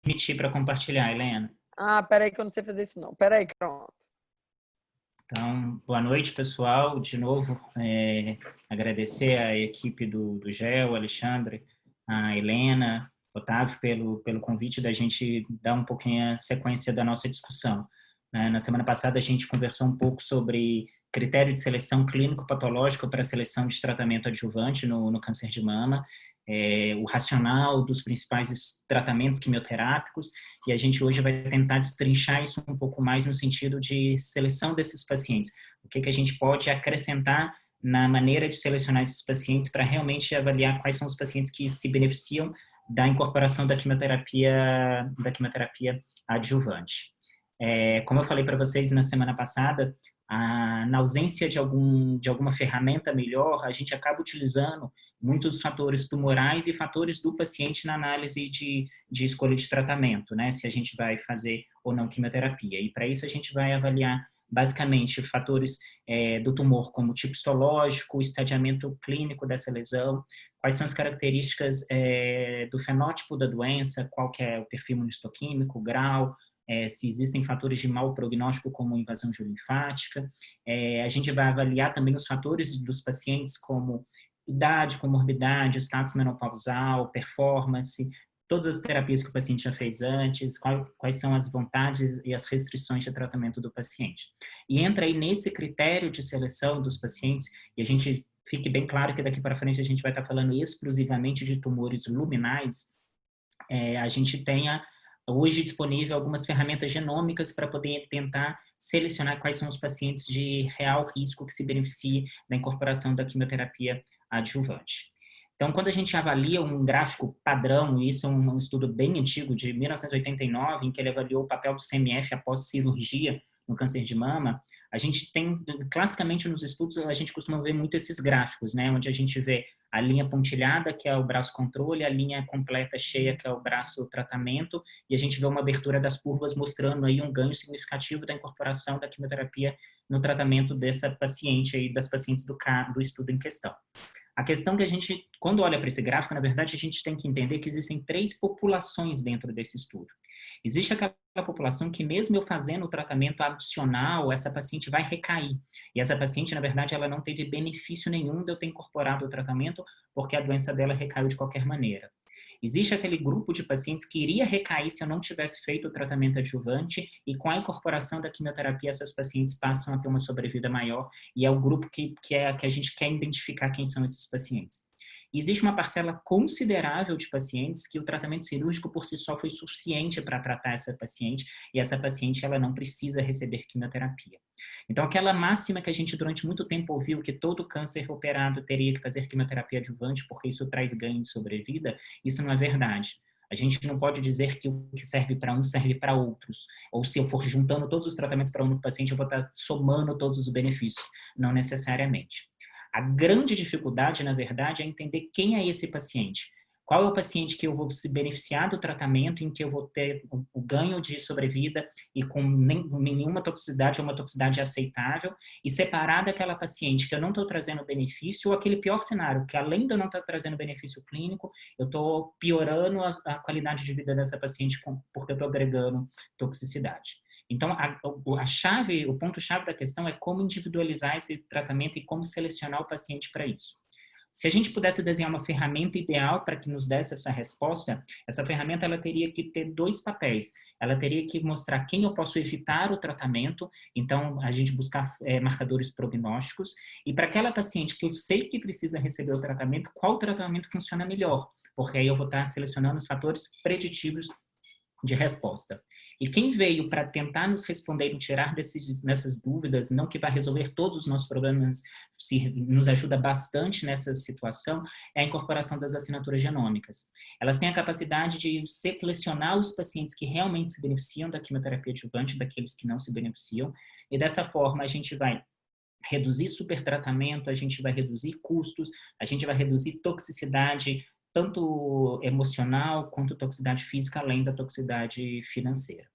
permitir para compartilhar, Helena. Ah, peraí que eu não sei fazer isso não. Peraí, pronto. Então, boa noite, pessoal. De novo, agradecer à equipe do GEL, Alexandre, a Helena, Otávio, pelo convite da gente dar um pouquinho a sequência da nossa discussão. Na semana passada, a gente conversou um pouco sobre critério de seleção clínico-patológico para a seleção de tratamento adjuvante no câncer de mama, o racional dos principais tratamentos quimioterápicos, e a gente hoje vai tentar destrinchar isso um pouco mais no sentido de seleção desses pacientes. O que a gente pode acrescentar na maneira de selecionar esses pacientes para realmente avaliar quais são os pacientes que se beneficiam da incorporação da quimioterapia adjuvante. Como eu falei para vocês na semana passada, na ausência de alguma ferramenta melhor, a gente acaba utilizando muitos fatores tumorais e fatores do paciente na análise de escolha de tratamento, né? Se a gente vai fazer ou não quimioterapia. E para isso a gente vai avaliar basicamente fatores do tumor, como tipo histológico, o estadiamento clínico dessa lesão, quais são as características do fenótipo da doença, qual que é o perfil imunistoquímico, o grau, se existem fatores de mau prognóstico como invasão linfática. A gente vai avaliar também os fatores dos pacientes como idade, comorbidade, status menopausal, performance, todas as terapias que o paciente já fez antes, quais são as vontades e as restrições de tratamento do paciente. E entra aí nesse critério de seleção dos pacientes, e a gente fique bem claro que daqui para frente a gente vai estar falando exclusivamente de tumores luminais, a gente tenha hoje disponível algumas ferramentas genômicas para poder tentar selecionar quais são os pacientes de real risco que se beneficiem da incorporação da quimioterapia adjuvante. Então, quando a gente avalia um gráfico padrão, isso é um estudo bem antigo, de 1989, em que ele avaliou o papel do CMF após cirurgia no câncer de mama, a gente tem, classicamente nos estudos, a gente costuma ver muito esses gráficos, né, onde a gente vê a linha pontilhada, que é o braço controle, a linha completa cheia, que é o braço tratamento, e a gente vê uma abertura das curvas mostrando aí um ganho significativo da incorporação da quimioterapia no tratamento dessa paciente aí, das pacientes do estudo em questão. A questão que a gente, quando olha para esse gráfico, na verdade, a gente tem que entender que existem 3 populações dentro desse estudo. Existe aquela população que mesmo eu fazendo o tratamento adicional, essa paciente vai recair. E essa paciente, na verdade, ela não teve benefício nenhum de eu ter incorporado o tratamento, porque a doença dela recaiu de qualquer maneira. Existe aquele grupo de pacientes que iria recair se eu não tivesse feito o tratamento adjuvante, e com a incorporação da quimioterapia, essas pacientes passam a ter uma sobrevida maior, e é o grupo que a gente quer identificar quem são esses pacientes. Existe uma parcela considerável de pacientes que o tratamento cirúrgico por si só foi suficiente para tratar essa paciente, e essa paciente ela não precisa receber quimioterapia. Então, aquela máxima que a gente durante muito tempo ouviu, que todo câncer operado teria que fazer quimioterapia adjuvante porque isso traz ganho de sobrevida, isso não é verdade. A gente não pode dizer que o que serve para um serve para outros. Ou se eu for juntando todos os tratamentos para um paciente, eu vou estar somando todos os benefícios. Não necessariamente. A grande dificuldade, na verdade, é entender quem é esse paciente. Qual é o paciente que eu vou se beneficiar do tratamento, em que eu vou ter o ganho de sobrevida e com nenhuma toxicidade ou uma toxicidade aceitável, e separar daquela paciente que eu não estou trazendo benefício, ou aquele pior cenário, que além de eu não estar trazendo benefício clínico, eu estou piorando a qualidade de vida dessa paciente porque eu estou agregando toxicidade. Então, o ponto-chave da questão é como individualizar esse tratamento e como selecionar o paciente para isso. Se a gente pudesse desenhar uma ferramenta ideal para que nos desse essa resposta, essa ferramenta ela teria que ter 2 papéis. Ela teria que mostrar quem eu posso evitar o tratamento, então a gente buscar marcadores prognósticos, e para aquela paciente que eu sei que precisa receber o tratamento, qual tratamento funciona melhor, porque aí eu vou estar selecionando os fatores preditivos de resposta. E quem veio para tentar nos responder e tirar dessas dúvidas, não que vai resolver todos os nossos problemas, se nos ajuda bastante nessa situação, é a incorporação das assinaturas genômicas. Elas têm a capacidade de selecionar os pacientes que realmente se beneficiam da quimioterapia adjuvante, daqueles que não se beneficiam, e dessa forma a gente vai reduzir supertratamento, a gente vai reduzir custos, a gente vai reduzir toxicidade, tanto emocional quanto toxicidade física, além da toxicidade financeira.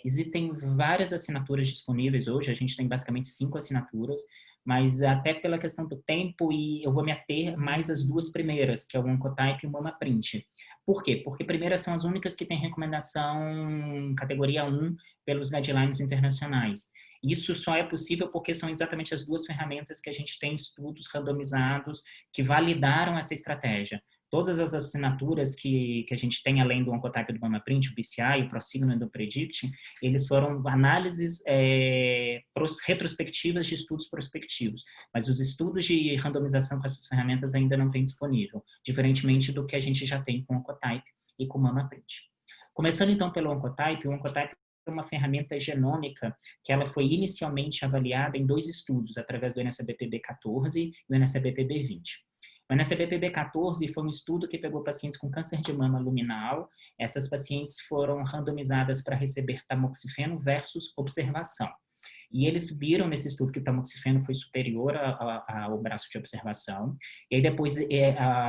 Existem várias assinaturas disponíveis hoje, a gente tem basicamente 5 assinaturas, mas até pela questão do tempo, e eu vou me ater mais às duas primeiras, que é o Oncotype e o MamaPrint. Por quê? Porque primeiras são as únicas que têm recomendação categoria 1 pelos guidelines internacionais. Isso só é possível porque são exatamente as duas ferramentas que a gente tem estudos randomizados que validaram essa estratégia. Todas as assinaturas que a gente tem, além do Oncotype e do MamaPrint, o BCI, o ProSigna e o Predict, eles foram análises retrospectivas de estudos prospectivos. Mas os estudos de randomização com essas ferramentas ainda não têm disponível, diferentemente do que a gente já tem com o Oncotype e com o MamaPrint. Começando então pelo Oncotype, o Oncotype é uma ferramenta genômica que ela foi inicialmente avaliada em dois estudos, através do NSBPB14 e do NSBPB20. O NSBPB14 foi um estudo que pegou pacientes com câncer de mama luminal. Essas pacientes foram randomizadas para receber tamoxifeno versus observação. E eles viram nesse estudo que o tamoxifeno foi superior ao braço de observação. E aí depois,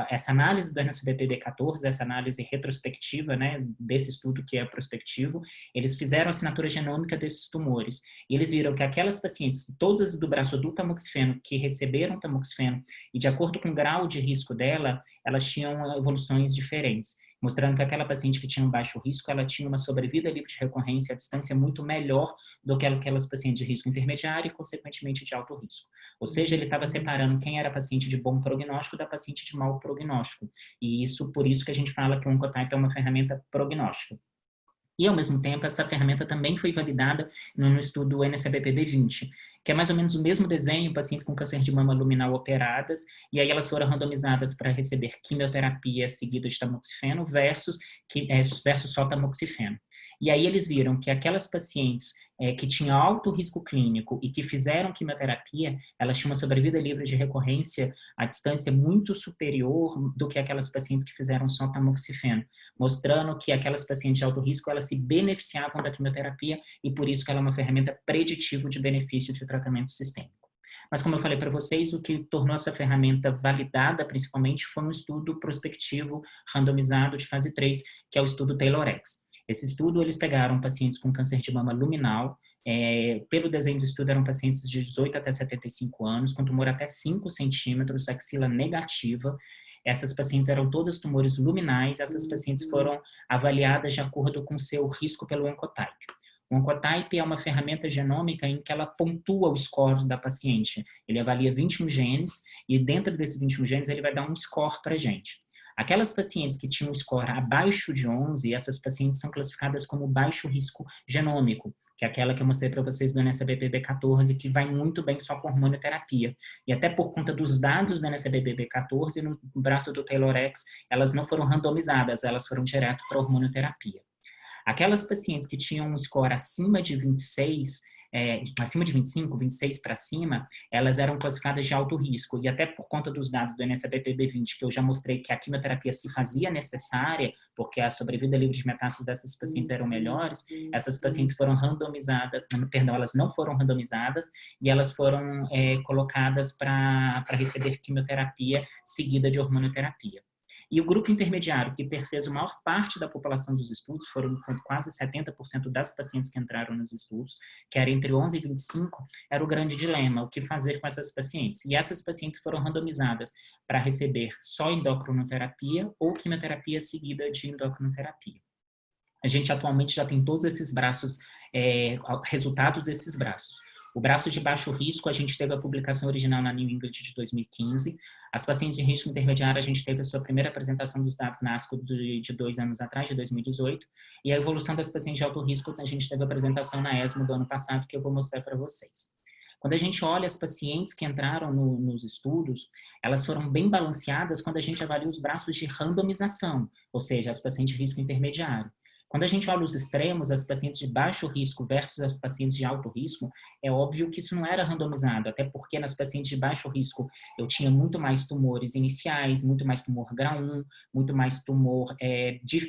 essa análise do NSBPB14, essa análise retrospectiva, né, desse estudo que é prospectivo, eles fizeram a assinatura genômica desses tumores. E eles viram que aquelas pacientes, todas do braço do tamoxifeno, que receberam tamoxifeno, e de acordo com o grau de risco dela, elas tinham evoluções diferentes, mostrando que aquela paciente que tinha um baixo risco, ela tinha uma sobrevida livre de recorrência à distância muito melhor do que aquelas pacientes de risco intermediário e, consequentemente, de alto risco. Ou seja, ele estava separando quem era paciente de bom prognóstico da paciente de mau prognóstico. E isso, por isso que a gente fala que o Oncotype é uma ferramenta prognóstica. E, ao mesmo tempo, essa ferramenta também foi validada no estudo NSBPB20, que é mais ou menos o mesmo desenho, pacientes com câncer de mama luminal operadas, e aí elas foram randomizadas para receber quimioterapia seguida de tamoxifeno versus só tamoxifeno. E aí eles viram que aquelas pacientes que tinham alto risco clínico e que fizeram quimioterapia, elas tinham uma sobrevida livre de recorrência à distância muito superior do que aquelas pacientes que fizeram só tamoxifeno, mostrando que aquelas pacientes de alto risco, elas se beneficiavam da quimioterapia e por isso que ela é uma ferramenta preditiva de benefício de tratamento sistêmico. Mas, como eu falei para vocês, o que tornou essa ferramenta validada, principalmente, foi um estudo prospectivo randomizado de fase 3, que é o estudo TAYLOR-X. Esse estudo, eles pegaram pacientes com câncer de mama luminal, pelo desenho do estudo eram pacientes de 18 até 75 anos, com tumor até 5 centímetros, axila negativa. Essas pacientes eram todas tumores luminais, essas pacientes foram avaliadas de acordo com seu risco pelo Oncotype. O Oncotype é uma ferramenta genômica em que ela pontua o score da paciente. Ele avalia 21 genes e dentro desses 21 genes ele vai dar um score para a gente. Aquelas pacientes que tinham um score abaixo de 11, essas pacientes são classificadas como baixo risco genômico, que é aquela que eu mostrei para vocês do NSBPB14, que vai muito bem só com hormonioterapia. E até por conta dos dados do NSBPB14, no braço do TAYLOR-X, elas não foram randomizadas, elas foram direto para hormonioterapia. Aquelas pacientes que tinham um score acima de 26, acima de 25, 26 para cima, elas eram classificadas de alto risco. E até por conta dos dados do NSBPB20, que eu já mostrei que a quimioterapia se fazia necessária, porque a sobrevida livre de metástases dessas pacientes eram melhores, essas pacientes foram randomizadas, perdão, elas não foram randomizadas e elas foram colocadas para receber quimioterapia seguida de hormonioterapia. E o grupo intermediário, que fez a maior parte da população dos estudos, foram quase 70% das pacientes que entraram nos estudos, que era entre 11 e 25, era o grande dilema, o que fazer com essas pacientes. E essas pacientes foram randomizadas para receber só endocrinoterapia ou quimioterapia seguida de endocrinoterapia. A gente atualmente já tem todos esses braços, resultados desses braços. O braço de baixo risco, a gente teve a publicação original na New England de 2015. As pacientes de risco intermediário, a gente teve a sua primeira apresentação dos dados na ASCO de 2 anos atrás, de 2018. E a evolução das pacientes de alto risco, a gente teve a apresentação na ESMO do ano passado, que eu vou mostrar para vocês. Quando a gente olha as pacientes que entraram nos estudos, elas foram bem balanceadas quando a gente avalia os braços de randomização, ou seja, as pacientes de risco intermediário. Quando a gente olha os extremos, as pacientes de baixo risco versus as pacientes de alto risco, é óbvio que isso não era randomizado, até porque nas pacientes de baixo risco eu tinha muito mais tumores iniciais, muito mais tumor grau 1, muito mais tumor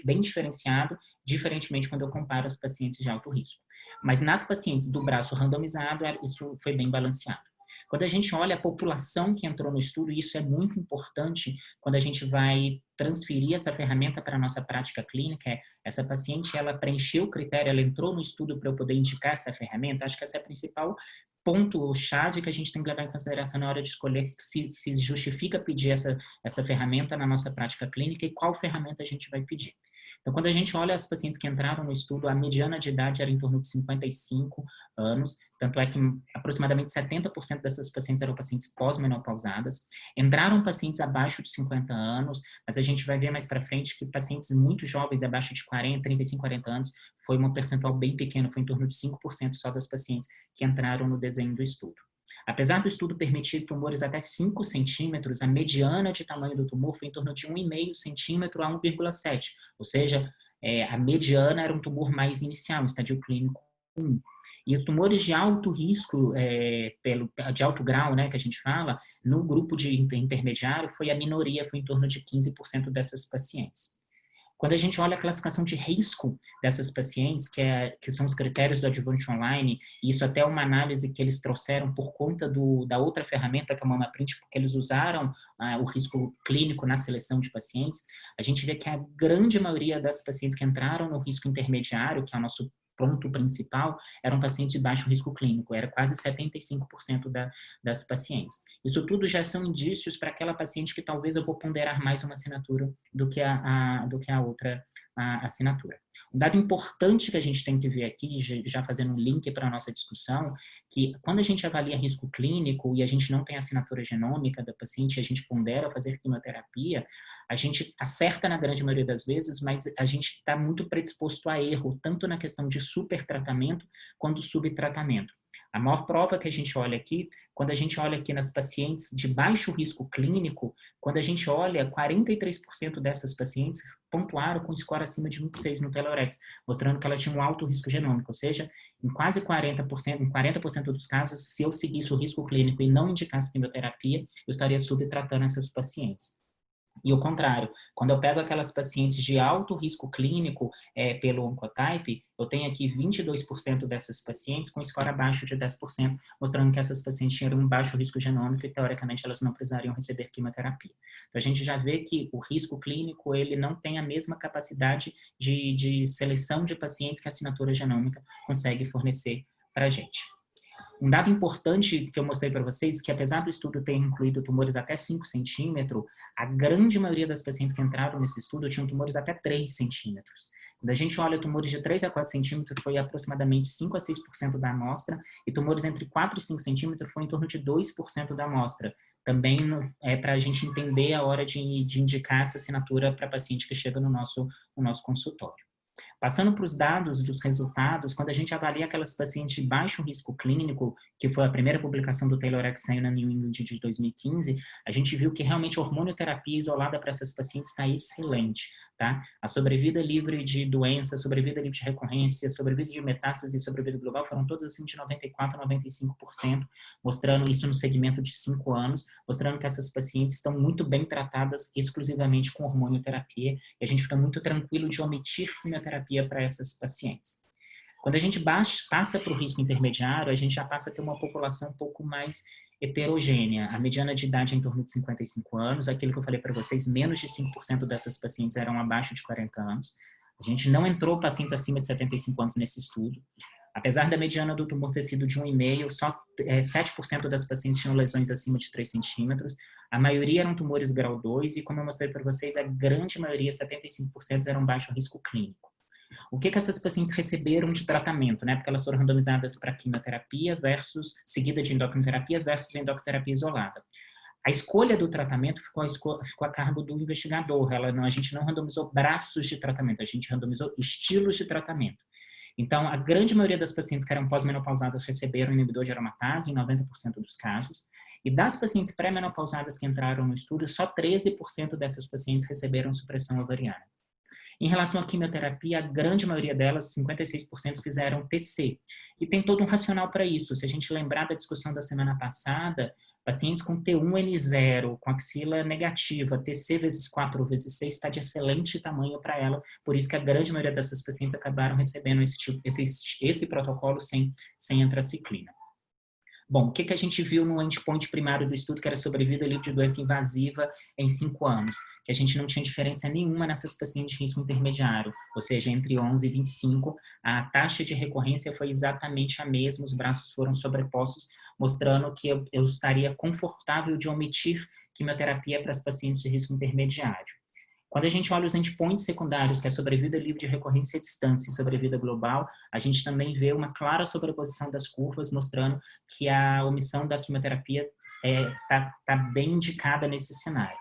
bem diferenciado, diferentemente quando eu comparo as pacientes de alto risco. Mas nas pacientes do braço randomizado, isso foi bem balanceado. Quando a gente olha a população que entrou no estudo, isso é muito importante quando a gente vai transferir essa ferramenta para a nossa prática clínica. Essa paciente, ela preencheu o critério, ela entrou no estudo para eu poder indicar essa ferramenta. Acho que essa é a principal ponto-chave que a gente tem que levar em consideração na hora de escolher se justifica pedir essa ferramenta na nossa prática clínica e qual ferramenta a gente vai pedir. Então, quando a gente olha as pacientes que entraram no estudo, a mediana de idade era em torno de 55 anos, tanto é que aproximadamente 70% dessas pacientes eram pacientes pós-menopausadas. Entraram pacientes abaixo de 50 anos, mas a gente vai ver mais para frente que pacientes muito jovens, abaixo de 40, 35, 40 anos, foi um percentual bem pequeno, foi em torno de 5% só das pacientes que entraram no desenho do estudo. Apesar do estudo permitir tumores até 5 centímetros, a mediana de tamanho do tumor foi em torno de 1,5 centímetro a 1,7, ou seja, a mediana era um tumor mais inicial, um estadio clínico 1. E os tumores de alto risco, de alto grau, né, que a gente fala, no grupo de intermediário, foi a minoria, foi em torno de 15% dessas pacientes. Quando a gente olha a classificação de risco dessas pacientes, que são os critérios do Advante Online, e isso até é uma análise que eles trouxeram por conta da outra ferramenta, que é a MamaPrint, porque eles usaram o risco clínico na seleção de pacientes, a gente vê que a grande maioria das pacientes que entraram no risco intermediário, que é o nosso ponto principal, eram pacientes de baixo risco clínico, era quase 75% das pacientes. Isso tudo já são indícios para aquela paciente que talvez eu vou ponderar mais uma assinatura do que a outra assinatura. Um dado importante que a gente tem que ver aqui, já fazendo um link para a nossa discussão, que quando a gente avalia risco clínico e a gente não tem assinatura genômica da paciente, a gente pondera fazer quimioterapia, a gente acerta na grande maioria das vezes, mas a gente está muito predisposto a erro, tanto na questão de supertratamento quanto subtratamento. A maior prova que a gente olha aqui, quando a gente olha aqui nas pacientes de baixo risco clínico, quando a gente olha, 43% dessas pacientes pontuaram com score acima de 26 no TELOREX, mostrando que ela tinha um alto risco genômico, ou seja, em quase 40%, em 40% dos casos, se eu seguisse o risco clínico e não indicasse quimioterapia, eu estaria subtratando essas pacientes. E o contrário, quando eu pego aquelas pacientes de alto risco clínico pelo Oncotype, eu tenho aqui 22% dessas pacientes com score abaixo de 10%, mostrando que essas pacientes tinham um baixo risco genômico e, teoricamente, elas não precisariam receber quimioterapia. Então, a gente já vê que o risco clínico ele não tem a mesma capacidade de seleção de pacientes que a assinatura genômica consegue fornecer para a gente. Um dado importante que eu mostrei para vocês, que apesar do estudo ter incluído tumores até 5 centímetros, a grande maioria das pacientes que entraram nesse estudo tinham tumores até 3 centímetros. Quando a gente olha tumores de 3 a 4 centímetros, foi aproximadamente 5 a 6% da amostra, e tumores entre 4 e 5 centímetros foi em torno de 2% da amostra. Também para a gente entender a hora de indicar essa assinatura para paciente que chega no nosso consultório. Passando para os dados dos resultados, quando a gente avalia aquelas pacientes de baixo risco clínico, que foi a primeira publicação do TAYLORx saiu na New England de 2015, a gente viu que realmente a hormonioterapia isolada para essas pacientes está excelente, tá? A sobrevida livre de doença, sobrevida livre de recorrência, sobrevida de metástase e sobrevida global foram todas assim de 94% a 95%, mostrando isso no segmento de 5 anos, mostrando que essas pacientes estão muito bem tratadas exclusivamente com hormonioterapia, e a gente fica muito tranquilo de omitir quimioterapia para essas pacientes. Quando a gente passa para o risco intermediário, a gente já passa a ter uma população um pouco mais heterogênea. A mediana de idade é em torno de 55 anos, aquilo que eu falei para vocês, menos de 5% dessas pacientes eram abaixo de 40 anos. A gente não entrou pacientes acima de 75 anos nesse estudo. Apesar da mediana do tumor ter sido de 1,5, só 7% das pacientes tinham lesões acima de 3 centímetros. A maioria eram tumores grau 2 e, como eu mostrei para vocês, a grande maioria, 75%, eram baixo risco clínico. O que essas pacientes receberam de tratamento, né? Porque elas foram randomizadas para quimioterapia seguida de endocrinoterapia versus endocrinoterapia isolada. A escolha do tratamento ficou a cargo do investigador. A gente não randomizou braços de tratamento, a gente randomizou estilos de tratamento. Então, a grande maioria das pacientes que eram pós-menopausadas receberam inibidor de aromatase, em 90% dos casos. E das pacientes pré-menopausadas que entraram no estudo, só 13% dessas pacientes receberam supressão ovariana. Em relação à quimioterapia, a grande maioria delas, 56%, fizeram TC. E tem todo um racional para isso. Se a gente lembrar da discussão da semana passada, pacientes com T1N0, com axila negativa, TC vezes 4 vezes 6 está de excelente tamanho para ela, por isso que a grande maioria dessas pacientes acabaram recebendo esse protocolo sem antraciclina. Bom, o que a gente viu no endpoint primário do estudo, que era sobrevida livre de doença invasiva em 5 anos? Que a gente não tinha diferença nenhuma nessas pacientes de risco intermediário, ou seja, entre 11 e 25, a taxa de recorrência foi exatamente a mesma, os braços foram sobrepostos, mostrando que eu estaria confortável de omitir quimioterapia para as pacientes de risco intermediário. Quando a gente olha os endpoints secundários, que é sobrevida livre de recorrência à distância e sobrevida global, a gente também vê uma clara sobreposição das curvas, mostrando que a omissão da quimioterapia tá bem indicada nesse cenário.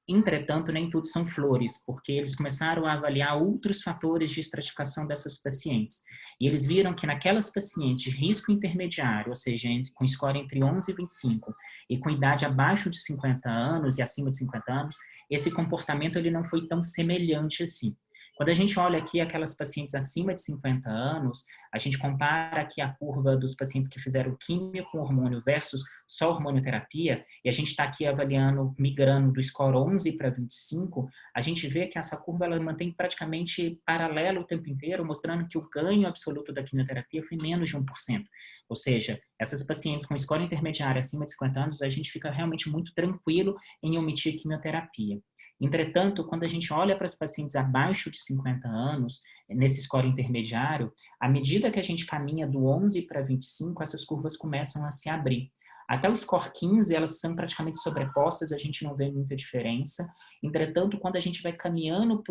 Entretanto, nem tudo são flores, porque eles começaram a avaliar outros fatores de estratificação dessas pacientes. E eles viram que naquelas pacientes de risco intermediário, ou seja, com score entre 11 e 25, e com idade abaixo de 50 anos e acima de 50 anos, esse comportamento ele não foi tão semelhante assim. Quando a gente olha aqui aquelas pacientes acima de 50 anos, a gente compara aqui a curva dos pacientes que fizeram químio com hormônio versus só hormonioterapia, e a gente está aqui avaliando, migrando do score 11 para 25, a gente vê que essa curva ela mantém praticamente paralelo o tempo inteiro, mostrando que o ganho absoluto da quimioterapia foi menos de 1%. Ou seja, essas pacientes com score intermediário acima de 50 anos, a gente fica realmente muito tranquilo em omitir quimioterapia. Entretanto, quando a gente olha para as pacientes abaixo de 50 anos, nesse score intermediário, à medida que a gente caminha do 11 para 25, essas curvas começam a se abrir. Até o score 15, elas são praticamente sobrepostas, a gente não vê muita diferença. Entretanto, quando a gente vai caminhando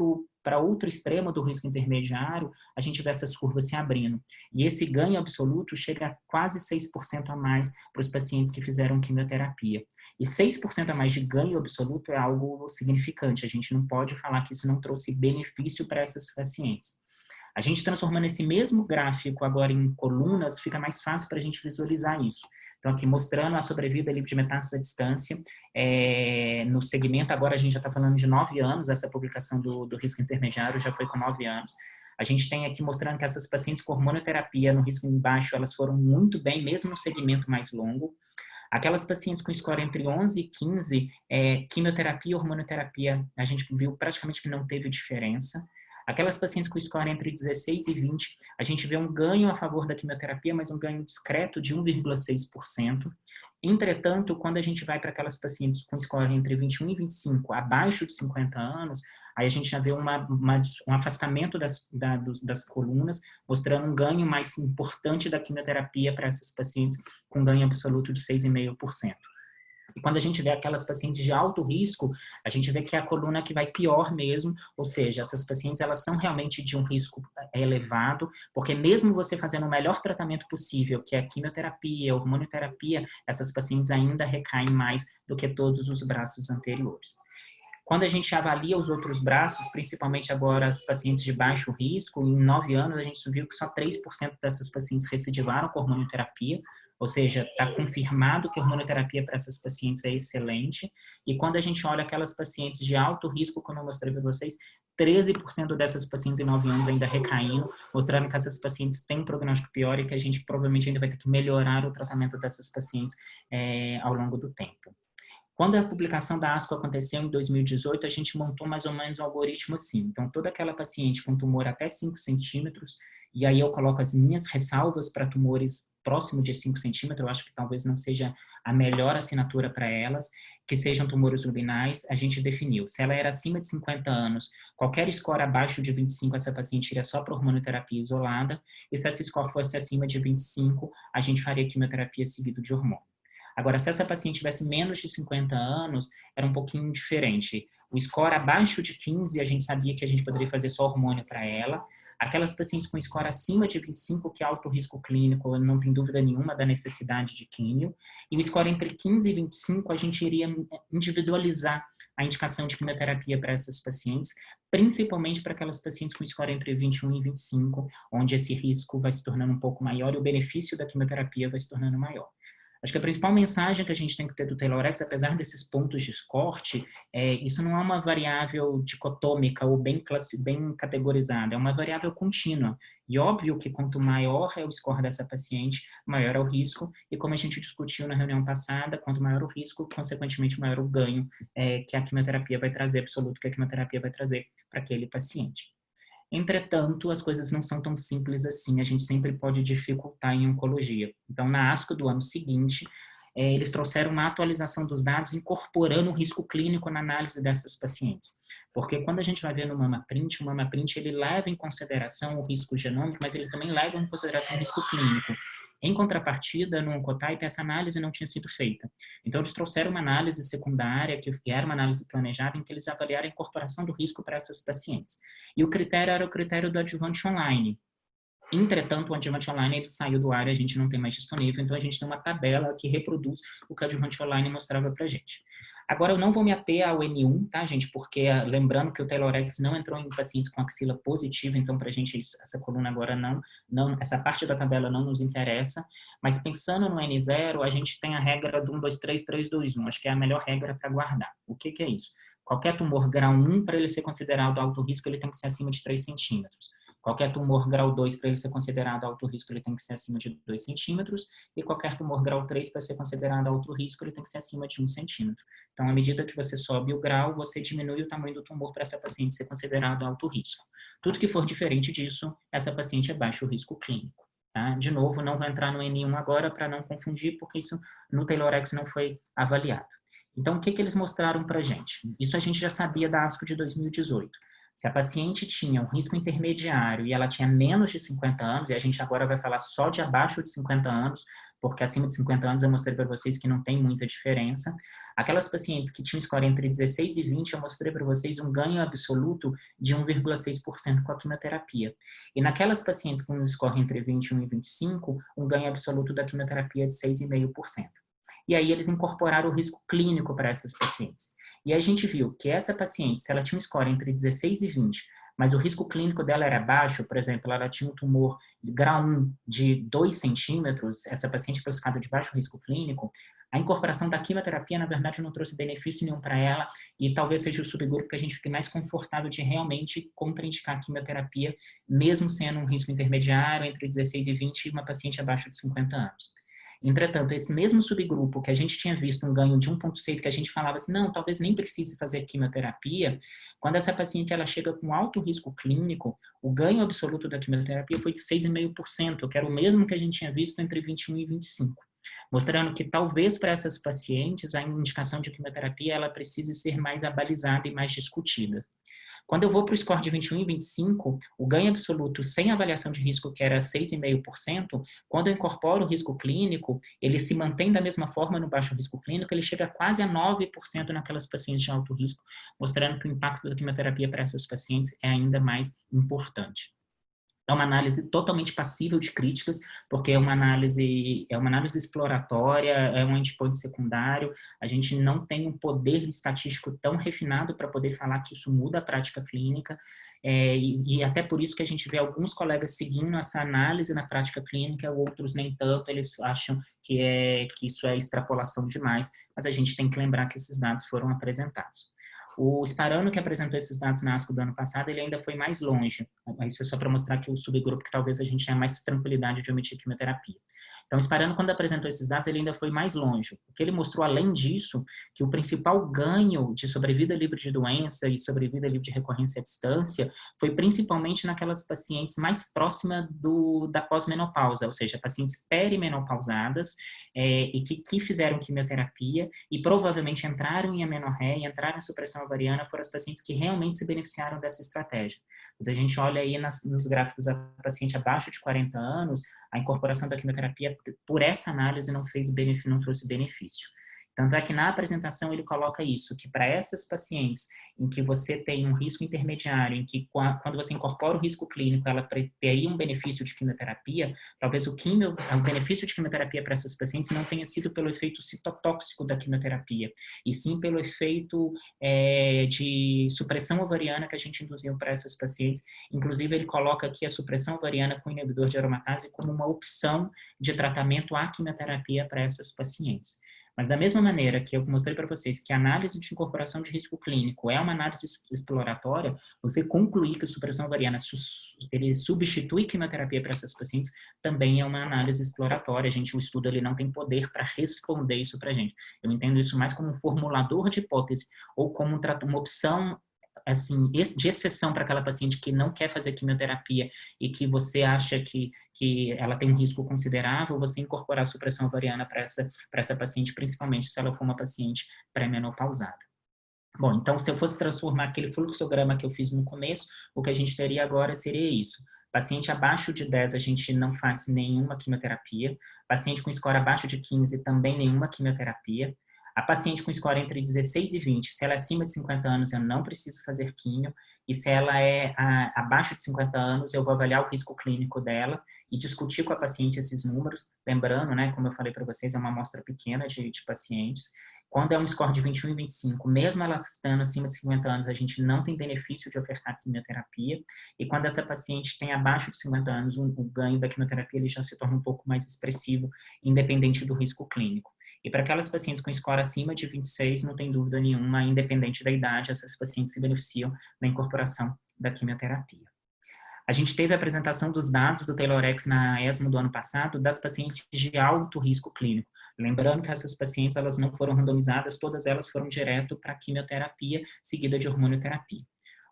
para outro extremo do risco intermediário, a gente vê essas curvas se abrindo. E esse ganho absoluto chega a quase 6% a mais para os pacientes que fizeram quimioterapia. E 6% a mais de ganho absoluto é algo significante. A gente não pode falar que isso não trouxe benefício para essas pacientes. A gente transformando esse mesmo gráfico agora em colunas, fica mais fácil para a gente visualizar isso. Então, aqui mostrando a sobrevida livre de metástase à distância. No segmento, agora a gente já está falando de 9 anos, essa publicação do risco intermediário já foi com 9 anos. A gente tem aqui mostrando que essas pacientes com hormonioterapia no risco baixo, elas foram muito bem, mesmo no segmento mais longo. Aquelas pacientes com score entre 11 e 15, quimioterapia e hormonioterapia, a gente viu praticamente que não teve diferença. Aquelas pacientes com score entre 16 e 20, a gente vê um ganho a favor da quimioterapia, mas um ganho discreto de 1,6%. Entretanto, quando a gente vai para aquelas pacientes com score entre 21 e 25, abaixo de 50 anos, aí a gente já vê um afastamento das colunas, mostrando um ganho mais importante da quimioterapia para essas pacientes com ganho absoluto de 6,5%. E quando a gente vê aquelas pacientes de alto risco, a gente vê que é a coluna que vai pior mesmo, ou seja, essas pacientes elas são realmente de um risco elevado, porque mesmo você fazendo o melhor tratamento possível, que é a quimioterapia, a hormonioterapia, essas pacientes ainda recaem mais do que todos os braços anteriores. Quando a gente avalia os outros braços, principalmente agora as pacientes de baixo risco, em 9 anos a gente viu que só 3% dessas pacientes recidivaram com hormonioterapia, ou seja, está confirmado que a hormonioterapia para essas pacientes é excelente. E quando a gente olha aquelas pacientes de alto risco, como eu mostrei para vocês, 13% dessas pacientes em 9 anos ainda recaindo, mostrando que essas pacientes têm um prognóstico pior e que a gente provavelmente ainda vai ter que melhorar o tratamento dessas pacientes ao longo do tempo. Quando a publicação da ASCO aconteceu em 2018, a gente montou mais ou menos um algoritmo assim. Então, toda aquela paciente com tumor até 5 centímetros, e aí eu coloco as minhas ressalvas para tumores próximo de 5 centímetros, eu acho que talvez não seja a melhor assinatura para elas, que sejam tumores luminais, a gente definiu. Se ela era acima de 50 anos, qualquer score abaixo de 25, essa paciente iria só para hormonioterapia isolada, e se essa score fosse acima de 25, a gente faria quimioterapia seguido de hormônio. Agora, se essa paciente tivesse menos de 50 anos, era um pouquinho diferente. O score abaixo de 15, a gente sabia que a gente poderia fazer só hormônio para ela. Aquelas pacientes com score acima de 25, que é alto risco clínico, não tem dúvida nenhuma da necessidade de químio. E o score entre 15 e 25, a gente iria individualizar a indicação de quimioterapia para essas pacientes, principalmente para aquelas pacientes com score entre 21 e 25, onde esse risco vai se tornando um pouco maior e o benefício da quimioterapia vai se tornando maior. Acho que a principal mensagem que a gente tem que ter do TAYLORx, apesar desses pontos de corte, isso não é uma variável dicotômica ou bem categorizada, é uma variável contínua. E óbvio que quanto maior é o score dessa paciente, maior é o risco, e como a gente discutiu na reunião passada, quanto maior o risco, consequentemente maior o ganho que a quimioterapia vai trazer, absoluto que a quimioterapia vai trazer para aquele paciente. Entretanto, as coisas não são tão simples assim, a gente sempre pode dificultar em oncologia. Então, na ASCO do ano seguinte, eles trouxeram uma atualização dos dados incorporando o risco clínico na análise dessas pacientes. Porque quando a gente vai ver no MamaPrint, o MamaPrint ele leva em consideração o risco genômico, mas ele também leva em consideração o risco clínico. Em contrapartida, no Oncotype, essa análise não tinha sido feita. Então, eles trouxeram uma análise secundária, que era uma análise planejada, em que eles avaliaram a incorporação do risco para essas pacientes. E o critério era o critério do adjuvante online. Entretanto, o adjuvante online ele saiu do ar e a gente não tem mais disponível, então a gente tem uma tabela que reproduz o que o adjuvante online mostrava para a gente. Agora, eu não vou me ater ao N1, tá, gente? Porque, lembrando que o Taylor-X não entrou em pacientes com axila positiva, então, para a gente, essa coluna agora essa parte da tabela não nos interessa. Mas, pensando no N0, a gente tem a regra do 1, 2, 3, 3, 2, 1. Acho que é a melhor regra para guardar. O que é isso? Qualquer tumor grau 1, para ele ser considerado alto risco, ele tem que ser acima de 3 centímetros. Qualquer tumor grau 2, para ele ser considerado alto risco, ele tem que ser acima de 2 centímetros. E qualquer tumor grau 3, para ser considerado alto risco, ele tem que ser acima de 1 centímetro. Então, à medida que você sobe o grau, você diminui o tamanho do tumor para essa paciente ser considerado alto risco. Tudo que for diferente disso, essa paciente é baixo risco clínico. Tá? De novo, não vou entrar no N1 agora para não confundir, porque isso no Taylor-X não foi avaliado. Então, o que eles mostraram para a gente? Isso a gente já sabia da ASCO de 2018. Se a paciente tinha um risco intermediário e ela tinha menos de 50 anos, e a gente agora vai falar só de abaixo de 50 anos, porque acima de 50 anos eu mostrei para vocês que não tem muita diferença. Aquelas pacientes que tinham score entre 16 e 20, eu mostrei para vocês um ganho absoluto de 1,6% com a quimioterapia. E naquelas pacientes com um score entre 21 e 25, um ganho absoluto da quimioterapia de 6,5%. E aí eles incorporaram o risco clínico para essas pacientes. E a gente viu que essa paciente, se ela tinha um score entre 16 e 20, mas o risco clínico dela era baixo, por exemplo, ela tinha um tumor de grau 1 de 2 centímetros, essa paciente classificada de baixo risco clínico, a incorporação da quimioterapia, na verdade, não trouxe benefício nenhum para ela, e talvez seja o subgrupo que a gente fique mais confortável de realmente contraindicar a quimioterapia, mesmo sendo um risco intermediário entre 16 e 20 e uma paciente abaixo de 50 anos. Entretanto, esse mesmo subgrupo que a gente tinha visto um ganho de 1,6, que a gente falava assim, não, talvez nem precise fazer quimioterapia, quando essa paciente ela chega com alto risco clínico, o ganho absoluto da quimioterapia foi de 6,5%, que era o mesmo que a gente tinha visto entre 21 e 25. Mostrando que talvez para essas pacientes a indicação de quimioterapia ela precise ser mais abalizada e mais discutida. Quando eu vou para o score de 21 e 25, o ganho absoluto sem avaliação de risco, que era 6,5%, quando eu incorporo o risco clínico, ele se mantém da mesma forma no baixo risco clínico, ele chega quase a 9% naquelas pacientes de alto risco, mostrando que o impacto da quimioterapia para essas pacientes é ainda mais importante. É uma análise totalmente passível de críticas, porque é uma análise exploratória, é um endpoint secundário, a gente não tem um poder estatístico tão refinado para poder falar que isso muda a prática clínica, e até por isso que a gente vê alguns colegas seguindo essa análise na prática clínica, outros nem tanto, eles acham que isso é extrapolação demais, mas a gente tem que lembrar que esses dados foram apresentados. O Sparano, que apresentou esses dados na ASCO do ano passado, ele ainda foi mais longe. Isso é só para mostrar que o subgrupo que talvez a gente tenha mais tranquilidade de omitir quimioterapia. Então, o Sparano, quando apresentou esses dados, ele ainda foi mais longe. O que ele mostrou, além disso, que o principal ganho de sobrevida livre de doença e sobrevida livre de recorrência à distância foi principalmente naquelas pacientes mais próximas da pós-menopausa, ou seja, pacientes perimenopausadas e que fizeram quimioterapia e provavelmente entraram em amenorreia e entraram em supressão ovariana, foram as pacientes que realmente se beneficiaram dessa estratégia. Quando a gente olha aí nos gráficos da paciente abaixo de 40 anos, a incorporação da quimioterapia, por essa análise, não trouxe benefício. Tanto é que na apresentação ele coloca isso, que para essas pacientes em que você tem um risco intermediário, em que quando você incorpora o risco clínico, ela teria um benefício de quimioterapia, talvez o benefício de quimioterapia para essas pacientes não tenha sido pelo efeito citotóxico da quimioterapia, e sim pelo efeito de supressão ovariana que a gente induziu para essas pacientes. Inclusive, ele coloca aqui a supressão ovariana com inibidor de aromatase como uma opção de tratamento à quimioterapia para essas pacientes. Mas da mesma maneira que eu mostrei para vocês que a análise de incorporação de risco clínico é uma análise exploratória, você concluir que a supressão ovariana ele substitui quimioterapia para essas pacientes também é uma análise exploratória. O estudo ele não tem poder para responder isso para a gente. Eu entendo isso mais como um formulador de hipótese ou como uma opção assim, de exceção para aquela paciente que não quer fazer quimioterapia e que você acha que ela tem um risco considerável, você incorporar a supressão ovariana para essa paciente, principalmente se ela for uma paciente pré-menopausada. Bom, então, se eu fosse transformar aquele fluxograma que eu fiz no começo, o que a gente teria agora seria isso. Paciente abaixo de 10, a gente não faz nenhuma quimioterapia. Paciente com score abaixo de 15, também nenhuma quimioterapia. A paciente com score entre 16 e 20, se ela é acima de 50 anos, eu não preciso fazer quimio. E se ela é abaixo de 50 anos, eu vou avaliar o risco clínico dela e discutir com a paciente esses números. Lembrando, né, como eu falei para vocês, é uma amostra pequena de pacientes. Quando é um score de 21 e 25, mesmo ela estando acima de 50 anos, a gente não tem benefício de ofertar quimioterapia. E quando essa paciente tem abaixo de 50 anos, o ganho da quimioterapia ele já se torna um pouco mais expressivo, independente do risco clínico. E para aquelas pacientes com score acima de 26, não tem dúvida nenhuma, independente da idade, essas pacientes se beneficiam da incorporação da quimioterapia. A gente teve a apresentação dos dados do TAYLORx na ESMO do ano passado, das pacientes de alto risco clínico. Lembrando que essas pacientes, elas não foram randomizadas, todas elas foram direto para quimioterapia, seguida de hormonioterapia.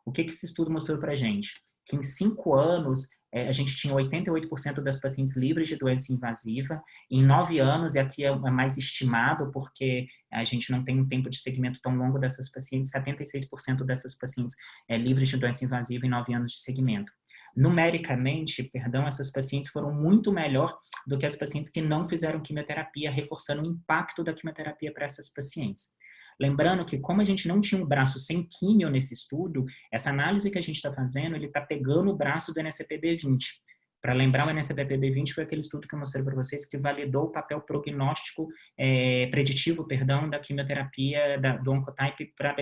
O que esse estudo mostrou para a gente? Que em 5 anos, a gente tinha 88% das pacientes livres de doença invasiva. Em 9 anos, e aqui é mais estimado, porque a gente não tem um tempo de segmento tão longo dessas pacientes, 76% dessas pacientes livres de doença invasiva em 9 anos de segmento. Numericamente, perdão, essas pacientes foram muito melhor do que as pacientes que não fizeram quimioterapia, reforçando o impacto da quimioterapia para essas pacientes. Lembrando que, como a gente não tinha um braço sem químio nesse estudo, essa análise que a gente está fazendo, ele está pegando o braço do NSPB20. Para lembrar, o NSPB20 foi aquele estudo que eu mostrei para vocês que validou o papel prognóstico, preditivo, perdão, da quimioterapia, do Oncotype, para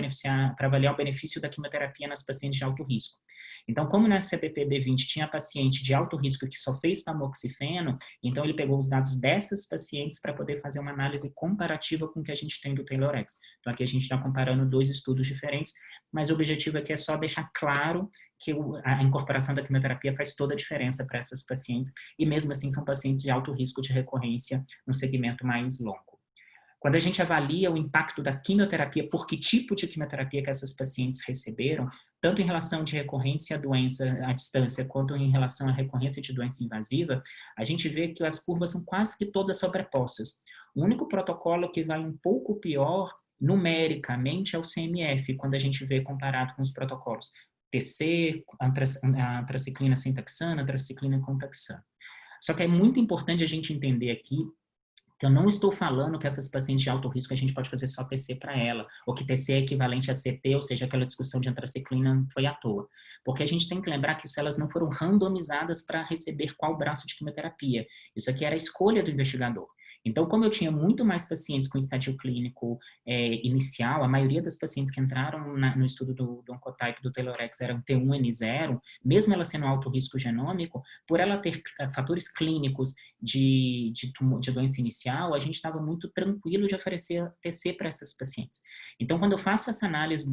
avaliar o benefício da quimioterapia nas pacientes de alto risco. Então, como no SCPPB20 tinha paciente de alto risco que só fez tamoxifeno, então ele pegou os dados dessas pacientes para poder fazer uma análise comparativa com o que a gente tem do TAYLORx. Então, aqui a gente está comparando 2 estudos diferentes, mas o objetivo aqui é só deixar claro que a incorporação da quimioterapia faz toda a diferença para essas pacientes, e mesmo assim são pacientes de alto risco de recorrência no segmento mais longo. Quando a gente avalia o impacto da quimioterapia, por que tipo de quimioterapia que essas pacientes receberam, tanto em relação de recorrência à doença à distância, quanto em relação à recorrência de doença invasiva, a gente vê que as curvas são quase que todas sobrepostas. O único protocolo que vai um pouco pior, numericamente, é o CMF, quando a gente vê comparado com os protocolos TC, antraciclina sem taxana, antraciclina com taxana. Só que é muito importante a gente entender aqui que eu não estou falando que essas pacientes de alto risco a gente pode fazer só TC para ela, ou que TC é equivalente a CT, ou seja, aquela discussão de antraciclina foi à toa. Porque a gente tem que lembrar que elas não foram randomizadas para receber qual braço de quimioterapia. Isso aqui era a escolha do investigador. Então, como eu tinha muito mais pacientes com estadio clínico inicial, a maioria das pacientes que entraram no estudo do Oncotype do TAYLORx eram T1N0, mesmo ela sendo alto risco genômico, por ela ter fatores clínicos de doença inicial, a gente estava muito tranquilo de oferecer TC para essas pacientes. Então, quando eu faço essa análise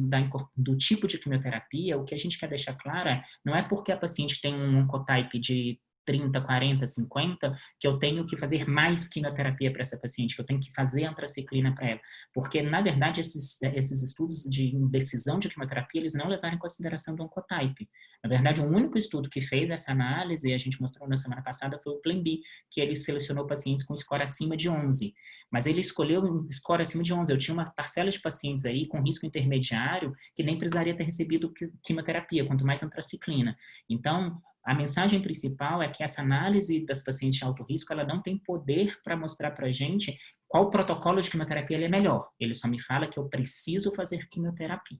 do tipo de quimioterapia, o que a gente quer deixar claro não é porque a paciente tem um Oncotype de 30, 40, 50, que eu tenho que fazer mais quimioterapia para essa paciente, que eu tenho que fazer antraciclina para ela. Porque, na verdade, esses estudos de indecisão de quimioterapia, eles não levaram em consideração do Oncotype. Na verdade, o único estudo que fez essa análise, e a gente mostrou na semana passada, foi o Plan-B, que ele selecionou pacientes com score acima de 11. Mas ele escolheu um score acima de 11. Eu tinha uma parcela de pacientes aí com risco intermediário que nem precisaria ter recebido quimioterapia, quanto mais antraciclina. Então, a mensagem principal é que essa análise das pacientes de alto risco, ela não tem poder para mostrar para a gente qual protocolo de quimioterapia ele é melhor. Ele só me fala que eu preciso fazer quimioterapia.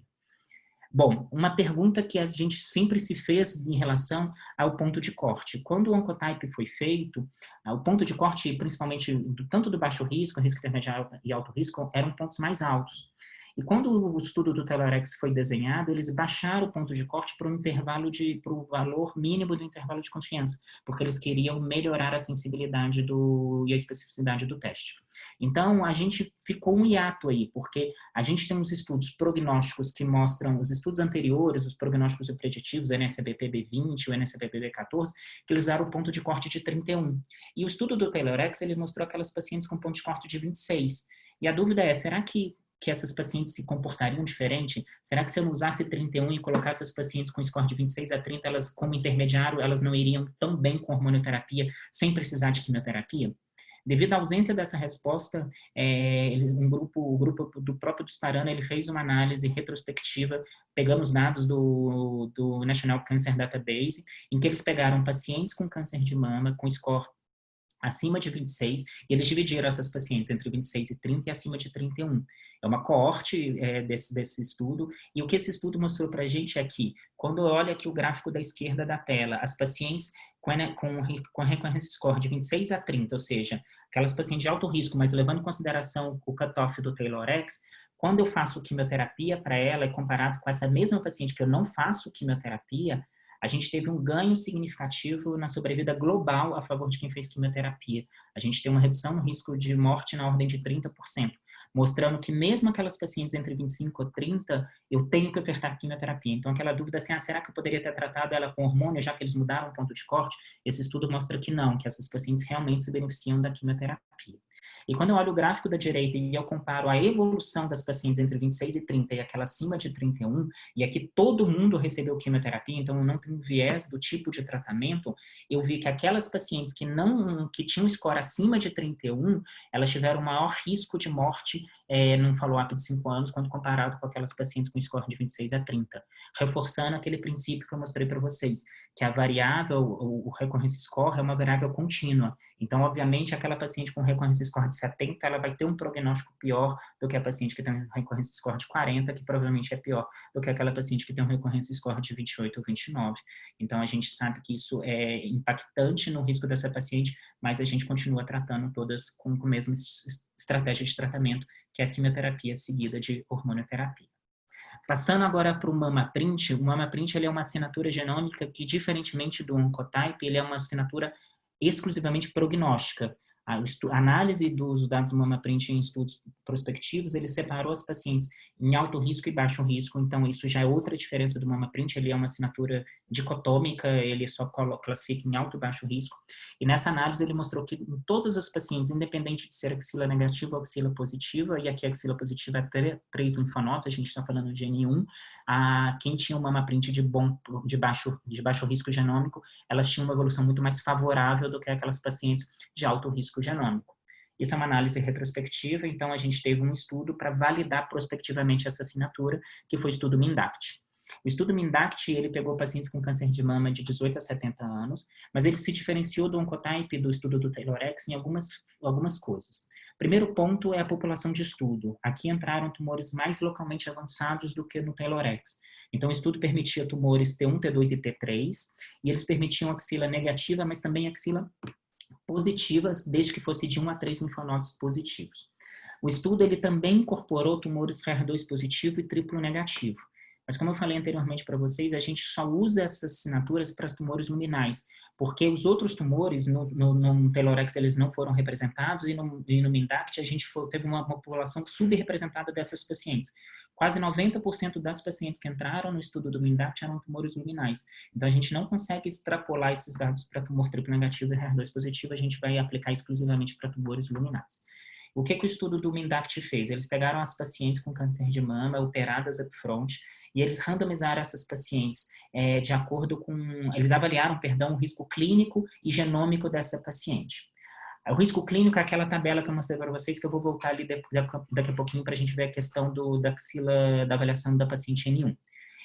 Bom, uma pergunta que a gente sempre se fez em relação ao ponto de corte. Quando o Oncotype foi feito, o ponto de corte, principalmente tanto do baixo risco, risco intermediário e alto risco, eram pontos mais altos. E quando o estudo do TAYLORx foi desenhado, eles baixaram o ponto de corte para o valor mínimo do intervalo de confiança, porque eles queriam melhorar a sensibilidade e a especificidade do teste. Então, a gente ficou um hiato aí, porque a gente tem uns estudos prognósticos que mostram, os estudos anteriores, os prognósticos e preditivos, o NSBPB20, o NSBPB14, que eles usaram o ponto de corte de 31. E o estudo do TAYLORx, ele mostrou aquelas pacientes com ponto de corte de 26. E a dúvida é, será que que essas pacientes se comportariam diferente? Será que se eu não usasse 31 e colocasse as pacientes com score de 26 a 30, elas, como intermediário, elas não iriam tão bem com hormonioterapia sem precisar de quimioterapia? Devido à ausência dessa resposta, o grupo do próprio Dusparano, ele fez uma análise retrospectiva, pegando os dados do National Cancer Database, em que eles pegaram pacientes com câncer de mama, com score acima de 26, e eles dividiram essas pacientes entre 26 e 30 e acima de 31. É uma coorte desse estudo, e o que esse estudo mostrou para a gente é que, quando olha aqui o gráfico da esquerda da tela, as pacientes com recorrência score de 26 a 30, ou seja, aquelas pacientes de alto risco, mas levando em consideração o cutoff do TAYLORx, quando eu faço quimioterapia para ela, e comparado com essa mesma paciente que eu não faço quimioterapia, a gente teve um ganho significativo na sobrevida global a favor de quem fez quimioterapia. A gente tem uma redução no risco de morte na ordem de 30%, mostrando que mesmo aquelas pacientes entre 25 e 30, eu tenho que ofertar quimioterapia. Então, aquela dúvida assim, será que eu poderia ter tratado ela com hormônio, já que eles mudaram o ponto de corte? Esse estudo mostra que não, que essas pacientes realmente se beneficiam da quimioterapia. E quando eu olho o gráfico da direita e eu comparo a evolução das pacientes entre 26 e 30 e aquela acima de 31, e aqui todo mundo recebeu quimioterapia, então eu não tenho viés do tipo de tratamento, eu vi que aquelas pacientes que tinham score acima de 31, elas tiveram maior risco de morte num follow-up de 5 anos, quando comparado com aquelas pacientes com score de 26 a 30. Reforçando aquele princípio que eu mostrei para vocês, que a variável, o recurrence score, é uma variável contínua. Então, obviamente, aquela paciente com recurrence score de 70, ela vai ter um prognóstico pior do que a paciente que tem um recurrence score de 40, que provavelmente é pior do que aquela paciente que tem um recurrence score de 28 ou 29. Então, a gente sabe que isso é impactante no risco dessa paciente, mas a gente continua tratando todas com a mesma estratégia de tratamento, que é a quimioterapia seguida de hormonioterapia. Passando agora para o MamaPrint, o MamaPrint ele é uma assinatura genômica que, diferentemente do Oncotype, ele é uma assinatura exclusivamente prognóstica. A análise dos dados do MamaPrint em estudos prospectivos, ele separou as pacientes em alto risco e baixo risco, então isso já é outra diferença do MamaPrint, ele é uma assinatura dicotômica, ele só classifica em alto e baixo risco, e nessa análise ele mostrou que em todas as pacientes, independente de ser axila negativa ou axila positiva, e aqui a axila positiva é 3 linfonodos, a gente está falando de N1, quem tinha um MamaPrint de baixo risco genômico, elas tinham uma evolução muito mais favorável do que aquelas pacientes de alto risco genômico. Isso é uma análise retrospectiva, então a gente teve um estudo para validar prospectivamente essa assinatura, que foi o estudo MINDACT. O estudo MINDACT, ele pegou pacientes com câncer de mama de 18 a 70 anos, mas ele se diferenciou do Oncotype, do estudo do TAYLORx, em algumas coisas. Primeiro ponto é a população de estudo. Aqui entraram tumores mais localmente avançados do que no TAYLORx. Então, o estudo permitia tumores T1, T2 e T3, e eles permitiam axila negativa, mas também axila positivas, desde que fosse de 1 a 3 linfonodos positivos. O estudo ele também incorporou tumores HER2 positivo e triplo negativo. Mas como eu falei anteriormente para vocês, a gente só usa essas assinaturas para os tumores luminais, porque os outros tumores no TAYLORx eles não foram representados e no MINDACT a gente teve uma população subrepresentada dessas pacientes. Quase 90% das pacientes que entraram no estudo do MINDACT eram tumores luminais. Então, a gente não consegue extrapolar esses dados para tumor triplo negativo e HER2 positivo, a gente vai aplicar exclusivamente para tumores luminais. O que o estudo do MINDACT fez? Eles pegaram as pacientes com câncer de mama operadas upfront e eles randomizaram essas pacientes de acordo com... Eles avaliaram, o risco clínico e genômico dessa paciente. O risco clínico é aquela tabela que eu mostrei para vocês, que eu vou voltar ali daqui a pouquinho para a gente ver a questão da axila, da avaliação da paciente N1.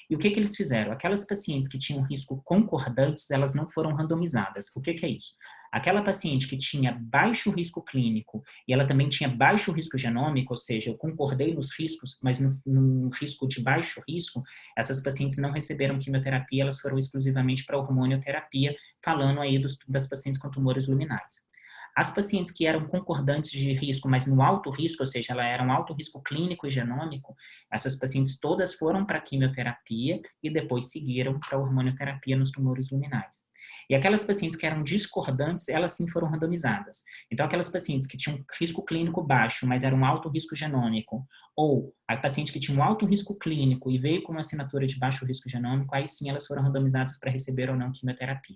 E o que eles fizeram? Aquelas pacientes que tinham risco concordantes, elas não foram randomizadas. O que é isso? Aquela paciente que tinha baixo risco clínico e ela também tinha baixo risco genômico, ou seja, eu concordei nos riscos, mas no risco de baixo risco, essas pacientes não receberam quimioterapia, elas foram exclusivamente para hormonioterapia, falando aí das pacientes com tumores luminais. As pacientes que eram concordantes de risco, mas no alto risco, ou seja, elas eram alto risco clínico e genômico, essas pacientes todas foram para quimioterapia e depois seguiram para hormonioterapia nos tumores luminais. E aquelas pacientes que eram discordantes, elas sim foram randomizadas. Então, aquelas pacientes que tinham risco clínico baixo, mas eram alto risco genômico, ou a paciente que tinha um alto risco clínico e veio com uma assinatura de baixo risco genômico, aí sim elas foram randomizadas para receber ou não quimioterapia.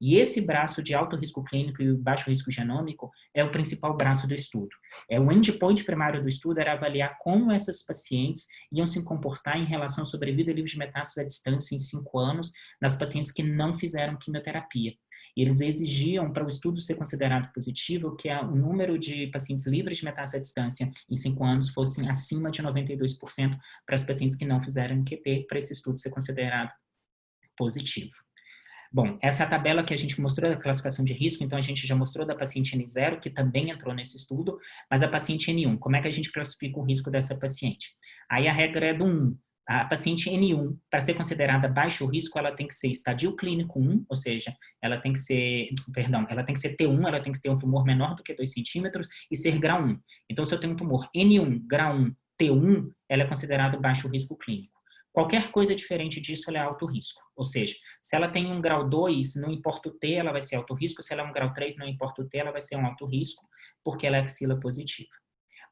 E esse braço de alto risco clínico e baixo risco genômico é o principal braço do estudo. O endpoint primário do estudo era avaliar como essas pacientes iam se comportar em relação à sobrevida livre de metástases à distância em 5 anos nas pacientes que não fizeram quimioterapia. E eles exigiam, para o estudo ser considerado positivo, que o número de pacientes livres de metástase à distância em 5 anos fosse acima de 92% para as pacientes que não fizeram QT, para esse estudo ser considerado positivo. Bom, essa é a tabela que a gente mostrou da classificação de risco, então a gente já mostrou da paciente N0, que também entrou nesse estudo, mas a paciente N1, como é que a gente classifica o risco dessa paciente? Aí a regra é do 1. A paciente N1, para ser considerada baixo risco, ela tem que ser estadio clínico 1, ou seja, ela tem que ser T1, ela tem que ter um tumor menor do que 2 centímetros e ser grau 1. Então, se eu tenho um tumor N1, grau 1, T1, ela é considerada baixo risco clínico. Qualquer coisa diferente disso, ela é alto risco. Ou seja, se ela tem um grau 2, não importa o T, ela vai ser alto risco. Se ela é um grau 3, não importa o T, ela vai ser um alto risco, porque ela é axila positiva.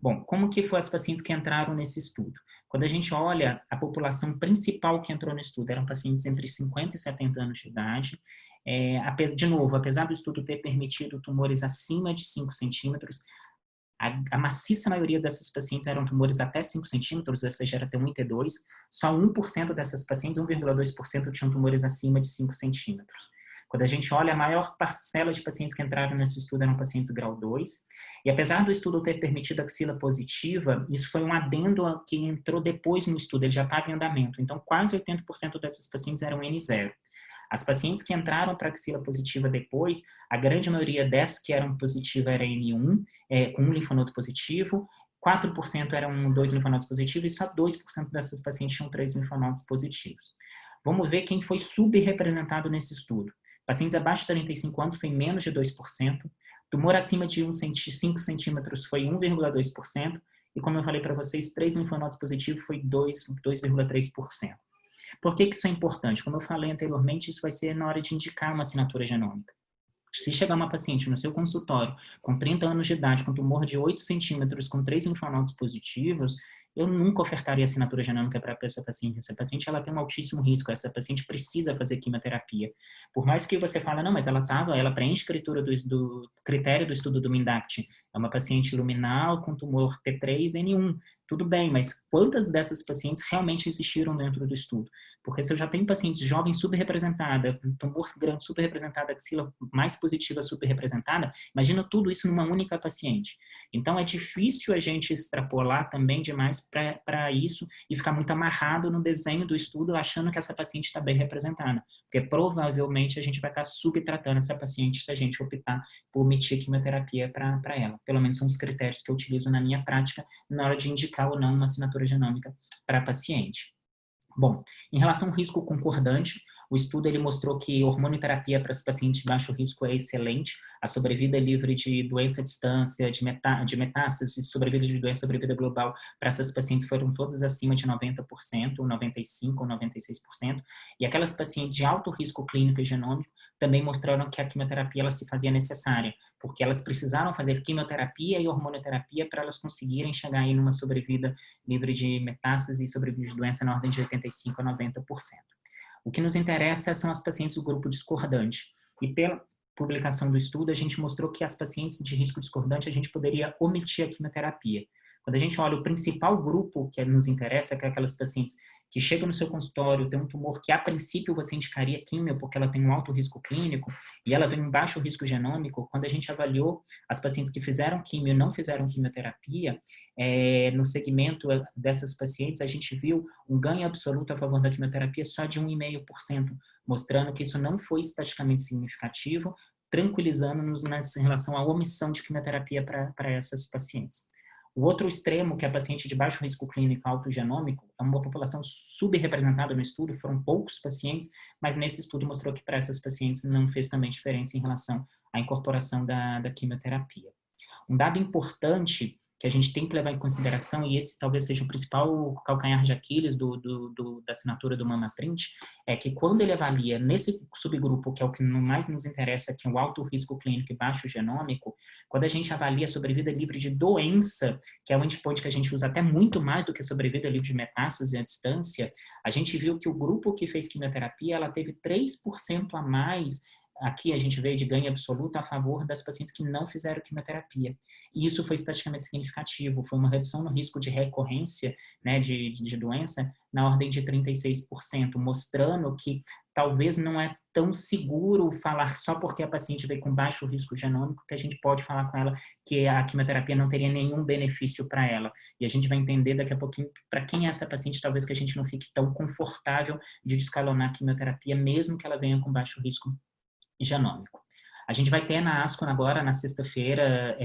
Bom, como que foram as pacientes que entraram nesse estudo? Quando a gente olha, a população principal que entrou no estudo eram pacientes entre 50 e 70 anos de idade. De novo, apesar do estudo ter permitido tumores acima de 5 centímetros, a maciça maioria dessas pacientes eram tumores até 5 centímetros, ou seja, era T1 e T2. Só 1% dessas pacientes, 1,2%, tinham tumores acima de 5 centímetros. Quando a gente olha, a maior parcela de pacientes que entraram nesse estudo eram pacientes grau 2. E apesar do estudo ter permitido axila positiva, isso foi um adendo que entrou depois no estudo, ele já estava em andamento. Então, quase 80% dessas pacientes eram N0. As pacientes que entraram para axila positiva depois, a grande maioria dessas que eram positivas era N1, com um linfonodo positivo, 4% eram 2 linfonodos positivos e só 2% dessas pacientes tinham 3 linfonodos positivos. Vamos ver quem foi subrepresentado nesse estudo. Pacientes abaixo de 35 anos foi menos de 2%, tumor acima de 5 centímetros foi 1,2%, e como eu falei para vocês, 3 linfonodos positivos foi 2,3%. Por que isso é importante? Como eu falei anteriormente, isso vai ser na hora de indicar uma assinatura genômica. Se chegar uma paciente no seu consultório com 30 anos de idade, com tumor de 8 centímetros, com 3 linfonodos positivos, eu nunca ofertaria assinatura genômica para essa paciente. Essa paciente ela tem um altíssimo risco, essa paciente precisa fazer quimioterapia. Por mais que você fale, não, mas ela preenche a escritura do critério do estudo do MINDACT. É uma paciente luminal com tumor T3N1. Tudo bem, mas quantas dessas pacientes realmente existiram dentro do estudo? Porque se eu já tenho pacientes jovens subrepresentada, tumor grande subrepresentada, axila mais positiva subrepresentada, imagina tudo isso numa única paciente. Então é difícil a gente extrapolar também demais para isso e ficar muito amarrado no desenho do estudo achando que essa paciente está bem representada. Porque provavelmente a gente vai estar subtratando essa paciente se a gente optar por omitir quimioterapia para ela. Pelo menos são os critérios que eu utilizo na minha prática na hora de indicar ou não uma assinatura genômica para paciente. Bom, em relação ao risco concordante, o estudo ele mostrou que hormonioterapia para os pacientes de baixo risco é excelente, a sobrevida livre de doença à distância, de metástase, sobrevida de doença, sobrevida global para essas pacientes foram todas acima de 90%, 95% ou 96%, e aquelas pacientes de alto risco clínico e genômico também mostraram que a quimioterapia ela se fazia necessária, porque elas precisaram fazer quimioterapia e hormonioterapia para elas conseguirem chegar aí numa sobrevida livre de metástase e sobrevida de doença na ordem de 85% a 90%. O que nos interessa são as pacientes do grupo discordante. E pela publicação do estudo, a gente mostrou que as pacientes de risco discordante a gente poderia omitir a quimioterapia. Quando a gente olha o principal grupo que nos interessa, que é aquelas pacientes que chegam no seu consultório, tem um tumor que a princípio você indicaria quimio porque ela tem um alto risco clínico e ela vem em baixo risco genômico, quando a gente avaliou as pacientes que fizeram quimio e não fizeram quimioterapia, no segmento dessas pacientes a gente viu um ganho absoluto a favor da quimioterapia só de 1,5%, mostrando que isso não foi estatisticamente significativo, tranquilizando-nos em relação à omissão de quimioterapia para essas pacientes. O outro extremo, que é a paciente de baixo risco clínico alto genômico, é uma população subrepresentada no estudo, foram poucos pacientes, mas nesse estudo mostrou que para essas pacientes não fez também diferença em relação à incorporação da quimioterapia. Um dado importante que a gente tem que levar em consideração, e esse talvez seja o principal calcanhar de Aquiles da assinatura do MamaPrint, é que quando ele avalia nesse subgrupo, que é o que mais nos interessa, que é o alto risco clínico e baixo genômico, quando a gente avalia sobrevida livre de doença, que é um endpoint que a gente usa até muito mais do que sobrevida livre de metástase à distância, a gente viu que o grupo que fez quimioterapia, ela teve 3% a mais. Aqui a gente veio de ganho absoluto a favor das pacientes que não fizeram quimioterapia. E isso foi estatisticamente significativo, foi uma redução no risco de recorrência, né, de doença na ordem de 36%, mostrando que talvez não é tão seguro falar só porque a paciente veio com baixo risco genômico que a gente pode falar com ela que a quimioterapia não teria nenhum benefício para ela. E a gente vai entender daqui a pouquinho para quem é essa paciente, talvez que a gente não fique tão confortável de escalonar a quimioterapia, mesmo que ela venha com baixo risco genômico. A gente vai ter na ASCO agora, na sexta-feira,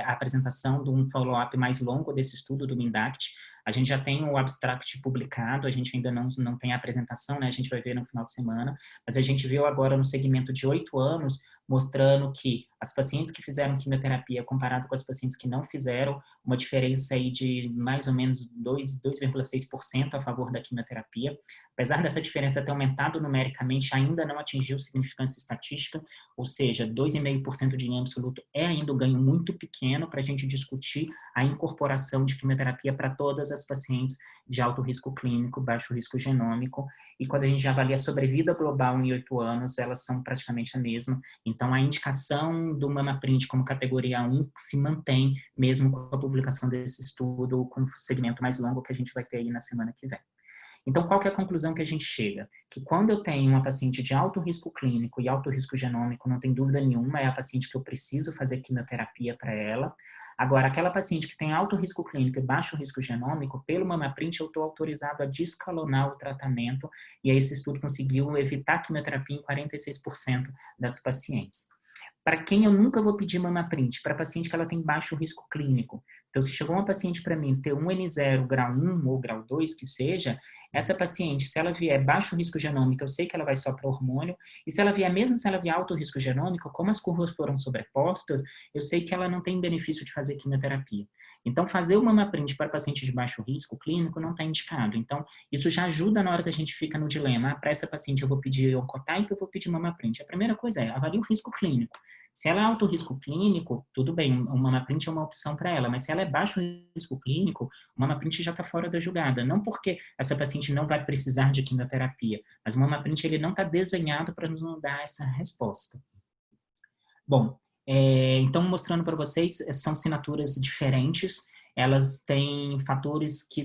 a apresentação de um follow-up mais longo desse estudo do MINDACT. A gente já tem o abstract publicado, a gente ainda não tem a apresentação, né? A gente vai ver no final de semana, mas a gente viu agora no segmento de 8 anos, mostrando que as pacientes que fizeram quimioterapia, comparado com as pacientes que não fizeram, uma diferença aí de mais ou menos 2,6% a favor da quimioterapia. Apesar dessa diferença ter aumentado numericamente, ainda não atingiu significância estatística, ou seja, 2,5% de ganho absoluto é ainda um ganho muito pequeno para a gente discutir a incorporação de quimioterapia para todas as pacientes de alto risco clínico, baixo risco genômico, e quando a gente avalia a sobrevida global em 8 anos, elas são praticamente a mesma. Então, a indicação do MamaPrint como categoria 1 se mantém, mesmo com a publicação desse estudo, com o segmento mais longo que a gente vai ter aí na semana que vem. Então, qual que é a conclusão que a gente chega? Que quando eu tenho uma paciente de alto risco clínico e alto risco genômico, não tem dúvida nenhuma, é a paciente que eu preciso fazer quimioterapia para ela. Agora, aquela paciente que tem alto risco clínico e baixo risco genômico, pelo MamaPrint eu estou autorizado a descalonar o tratamento, e aí esse estudo conseguiu evitar quimioterapia em 46% das pacientes. Para quem eu nunca vou pedir MamaPrint? Para paciente que ela tem baixo risco clínico. Então, se chegou uma paciente para mim ter um N0 grau 1 ou grau 2, que seja, essa paciente, se ela vier baixo risco genômico, eu sei que ela vai só para hormônio, e se ela vier, mesmo se ela vier alto risco genômico, como as curvas foram sobrepostas, eu sei que ela não tem benefício de fazer quimioterapia. Então, fazer o MamaPrint para paciente de baixo risco clínico não está indicado. Então, isso já ajuda na hora que a gente fica no dilema. Para essa paciente eu vou pedir Oncotype, eu vou pedir MamaPrint. A primeira coisa é, avalie o risco clínico. Se ela é alto risco clínico, tudo bem, o MamaPrint é uma opção para ela, mas se ela é baixo risco clínico, o MamaPrint já está fora da jogada. Não porque essa paciente não vai precisar de quimioterapia, mas o MamaPrint ele não está desenhado para nos dar essa resposta. Bom, então mostrando para vocês, são assinaturas diferentes, elas têm fatores que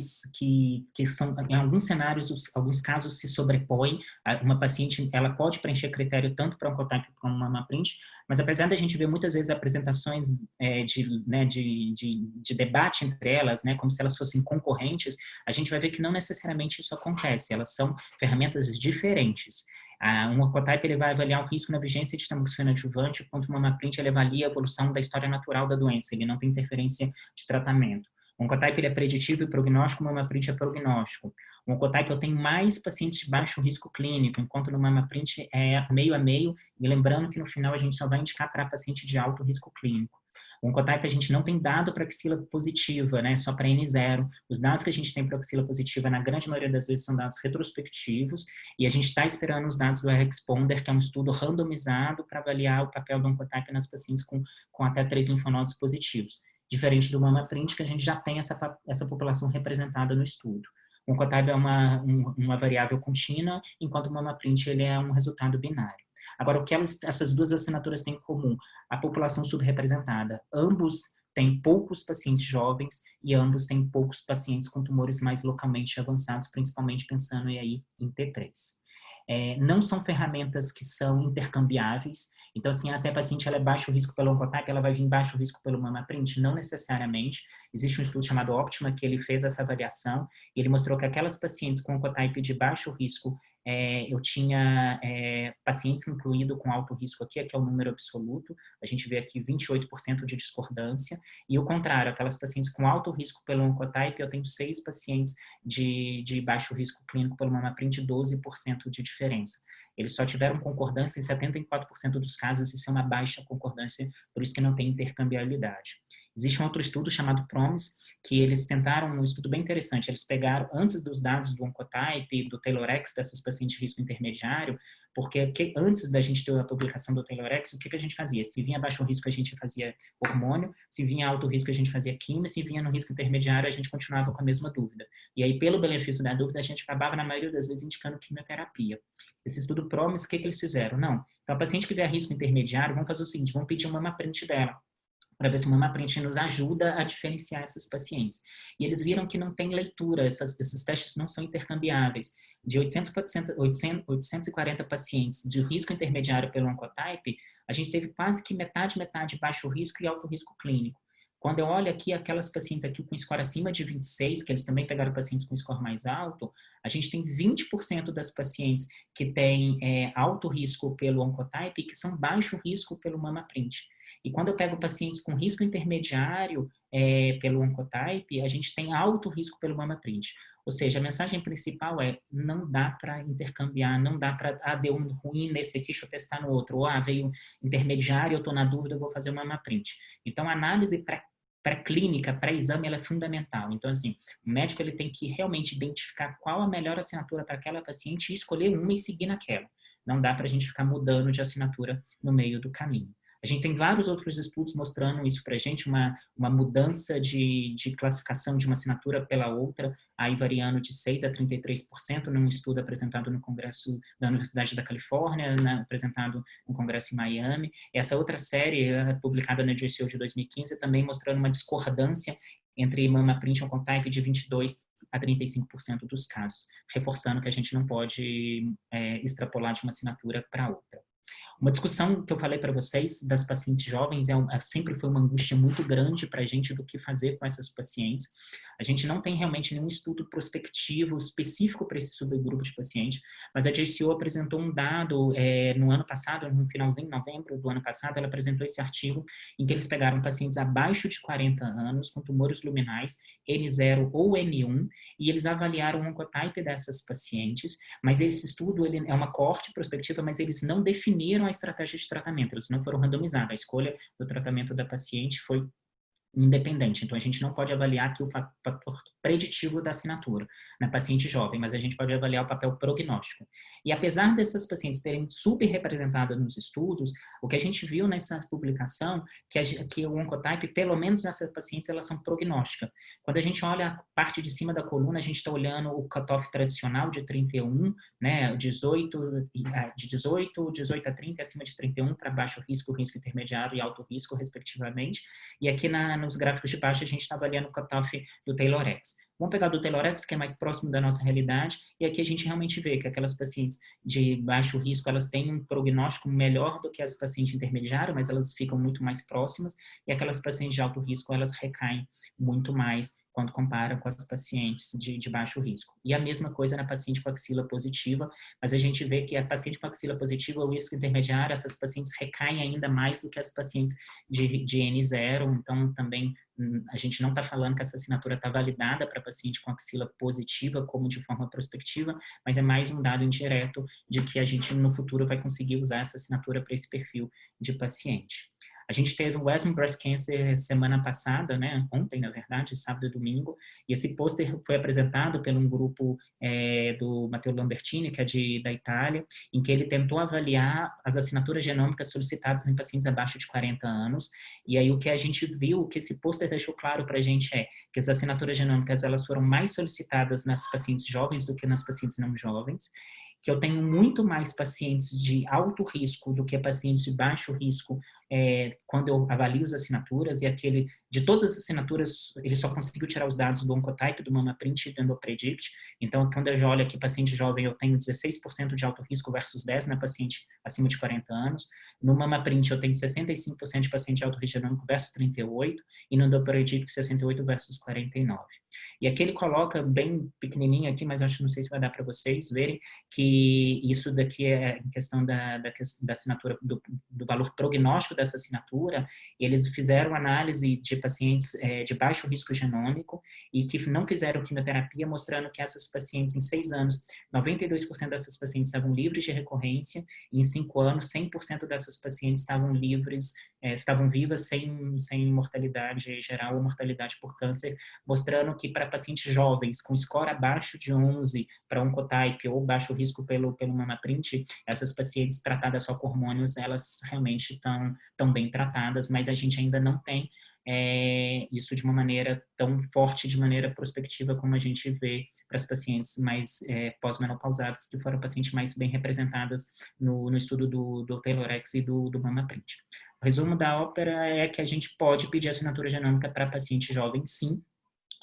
são, em alguns cenários, alguns casos se sobrepõem. Uma paciente, ela pode preencher critério tanto para Oncotype como uma MamaPrint, mas apesar da gente ver muitas vezes apresentações de debate entre elas, né, como se elas fossem concorrentes, a gente vai ver que não necessariamente isso acontece, elas são ferramentas diferentes. Um Oncotype ele vai avaliar o risco na vigência de tamoxifeno adjuvante, enquanto o MamaPrint ele avalia a evolução da história natural da doença, ele não tem interferência de tratamento. O Oncotype ele é preditivo e prognóstico, o MamaPrint é prognóstico. O Oncotype eu tenho mais pacientes de baixo risco clínico, enquanto no MamaPrint é meio a meio, e lembrando que no final a gente só vai indicar para paciente de alto risco clínico. O Oncotype a gente não tem dado para axila positiva, né, só para N0. Os dados que a gente tem para axila positiva, na grande maioria das vezes, são dados retrospectivos, e a gente está esperando os dados do RxPonder, que é um estudo randomizado para avaliar o papel do Oncotype nas pacientes com até 3 linfonodos positivos, diferente do MamaPrint, que a gente já tem essa população representada no estudo. O Oncotype é uma variável contínua, enquanto o MamaPrint ele é um resultado binário. Agora, o que essas duas assinaturas têm em comum? A população subrepresentada. Ambos têm poucos pacientes jovens e ambos têm poucos pacientes com tumores mais localmente avançados, principalmente pensando aí em T3. Não são ferramentas que são intercambiáveis. Então, assim, se a paciente ela é baixo risco pelo Oncotype, ela vai vir baixo risco pelo MamaPrint? Não necessariamente. Existe um estudo chamado Optima, que ele fez essa avaliação, e ele mostrou que aquelas pacientes com Oncotype de baixo risco, eu tinha pacientes incluídos com alto risco aqui é o número absoluto, a gente vê aqui 28% de discordância, e o contrário, aquelas pacientes com alto risco pelo Oncotype, eu tenho 6 pacientes de baixo risco clínico pelo MamaPrint, 12% de diferença. Eles só tiveram concordância em 74% dos casos, isso é uma baixa concordância, por isso que não tem intercambiabilidade. Existe um outro estudo chamado PROMIS, que eles tentaram um estudo bem interessante. Eles pegaram, antes dos dados do Oncotype, do Taylorex, dessas pacientes de risco intermediário, porque antes da gente ter a publicação do Taylorex, o que a gente fazia? Se vinha baixo risco, a gente fazia hormônio, se vinha alto risco, a gente fazia quimio, se vinha no risco intermediário, a gente continuava com a mesma dúvida. E aí, pelo benefício da dúvida, a gente acabava, na maioria das vezes, indicando quimioterapia. Esse estudo PROMIS, o que eles fizeram? Não. Então, a paciente que tiver risco intermediário, vamos fazer o seguinte, vamos pedir uma print dela, para ver se o MamaPrint nos ajuda a diferenciar essas pacientes. E eles viram que não tem leitura, esses testes não são intercambiáveis. De 840 pacientes de risco intermediário pelo Oncotype, a gente teve quase que metade baixo risco e alto risco clínico. Quando eu olho aqui aquelas pacientes aqui com score acima de 26, que eles também pegaram pacientes com score mais alto, a gente tem 20% das pacientes que têm alto risco pelo Oncotype e que são baixo risco pelo MamaPrint. E quando eu pego pacientes com risco intermediário pelo Oncotype, a gente tem alto risco pelo MamaPrint. Ou seja, a mensagem principal é, não dá para intercambiar, não dá para, deu um ruim nesse aqui, deixa eu testar no outro. Ou, veio intermediário, eu estou na dúvida, eu vou fazer o MamaPrint. Então, a análise pré-clínica, pré-exame, ela é fundamental. Então, assim, o médico ele tem que realmente identificar qual a melhor assinatura para aquela paciente e escolher uma e seguir naquela. Não dá para a gente ficar mudando de assinatura no meio do caminho. A gente tem vários outros estudos mostrando isso para a gente, uma mudança de classificação de uma assinatura pela outra, aí variando de 6% a 33%, num estudo apresentado no Congresso da Universidade da Califórnia, apresentado no Congresso em Miami. Essa outra série, publicada na JCO de 2015, também mostrando uma discordância entre MamaPrint e Oncotype de 22% a 35% dos casos, reforçando que a gente não pode extrapolar de uma assinatura para outra. Uma discussão que eu falei para vocês das pacientes jovens sempre foi uma angústia muito grande para a gente do que fazer com essas pacientes. A gente não tem realmente nenhum estudo prospectivo específico para esse subgrupo de pacientes, mas a JCO apresentou um dado no ano passado, no finalzinho de novembro do ano passado, ela apresentou esse artigo em que eles pegaram pacientes abaixo de 40 anos com tumores luminais, N0 ou N1, e eles avaliaram o oncotype dessas pacientes, mas esse estudo ele é uma coorte prospectiva, mas eles não definiram a estratégia de tratamento, eles não foram randomizados, a escolha do tratamento da paciente foi independente. Então, a gente não pode avaliar aqui o fator preditivo da assinatura na paciente jovem, mas a gente pode avaliar o papel prognóstico. E apesar dessas pacientes terem super representadas nos estudos, o que a gente viu nessa publicação, que o Oncotype, pelo menos nessas pacientes, elas são prognósticas. Quando a gente olha a parte de cima da coluna, a gente está olhando o cutoff tradicional de 31, né, de 18 a 30, acima de 31 para baixo risco, risco intermediário e alto risco, respectivamente. E aqui nos gráficos de baixo a gente está avaliando o cutoff do Taylorex. Vamos pegar do Taylorex, que é mais próximo da nossa realidade, e aqui a gente realmente vê que aquelas pacientes de baixo risco, elas têm um prognóstico melhor do que as pacientes intermediárias, mas elas ficam muito mais próximas, e aquelas pacientes de alto risco, elas recaem muito mais quando compara com as pacientes de baixo risco. E a mesma coisa na paciente com axila positiva, mas a gente vê que a paciente com axila positiva, o risco intermediário, essas pacientes recaem ainda mais do que as pacientes de N0, então também a gente não está falando que essa assinatura está validada para paciente com axila positiva como de forma prospectiva, mas é mais um dado indireto de que a gente no futuro vai conseguir usar essa assinatura para esse perfil de paciente. A gente teve o ESMO Breast Cancer semana passada, né? Ontem, na verdade, sábado e domingo, e esse pôster foi apresentado por um grupo do Matteo Lambertini, que é da Itália, em que ele tentou avaliar as assinaturas genômicas solicitadas em pacientes abaixo de 40 anos, e aí o que a gente viu, o que esse pôster deixou claro para a gente é que as assinaturas genômicas elas foram mais solicitadas nas pacientes jovens do que nas pacientes não jovens, que eu tenho muito mais pacientes de alto risco do que pacientes de baixo risco quando eu avalio as assinaturas, e de todas as assinaturas, ele só conseguiu tirar os dados do Oncotype, do MamaPrint e do EndoPredict. Então, quando eu olho aqui paciente jovem, eu tenho 16% de alto risco versus 10% na paciente acima de 40 anos. No MamaPrint, eu tenho 65% de paciente de alto risco genômico versus 38%, e no EndoPredict, 68% versus 49%. E aqui ele coloca bem pequenininho aqui, mas acho que não sei se vai dar para vocês verem, que isso daqui é em questão da assinatura do valor prognóstico dessa assinatura, eles fizeram análise de pacientes de baixo risco genômico e que não fizeram quimioterapia, mostrando que essas pacientes, em 6 anos, 92% dessas pacientes estavam livres de recorrência, e em 5 anos, 100% dessas pacientes estavam livres, estavam vivas sem mortalidade geral ou mortalidade por câncer, mostrando que para pacientes jovens com score abaixo de 11 para Oncotype ou baixo risco pelo MammaPrint, essas pacientes tratadas só com hormônios, elas realmente estão bem tratadas, mas a gente ainda não tem isso de uma maneira tão forte, de maneira prospectiva, como a gente vê para as pacientes mais pós-menopausadas, que foram pacientes mais bem representadas no estudo do TAYLORx e do MammaPrint. O resumo da ópera é que a gente pode pedir assinatura genômica para paciente jovem, sim,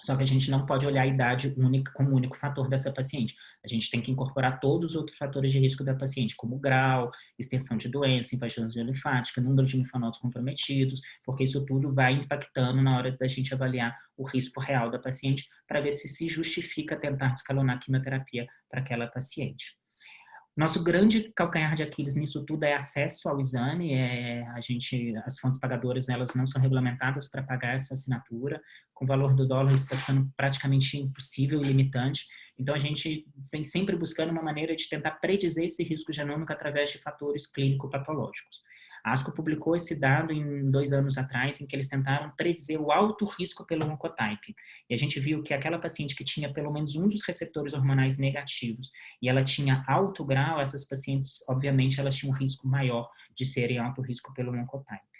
só que a gente não pode olhar a idade única como único fator dessa paciente. A gente tem que incorporar todos os outros fatores de risco da paciente, como grau, extensão de doença, infiltração linfática, número de linfonodos comprometidos, porque isso tudo vai impactando na hora da gente avaliar o risco real da paciente para ver se justifica tentar escalonar a quimioterapia para aquela paciente. Nosso grande calcanhar de Aquiles nisso tudo é acesso ao exame. As fontes pagadoras, elas não são regulamentadas para pagar essa assinatura. Com o valor do dólar, isso está ficando praticamente impossível e limitante. Então, a gente vem sempre buscando uma maneira de tentar predizer esse risco genômico através de fatores clínico-patológicos. A ASCO publicou esse dado em 2 anos atrás, em que eles tentaram predizer o alto risco pelo Oncotype. E a gente viu que aquela paciente que tinha pelo menos um dos receptores hormonais negativos e ela tinha alto grau, essas pacientes, obviamente, elas tinham um risco maior de serem alto risco pelo Oncotype.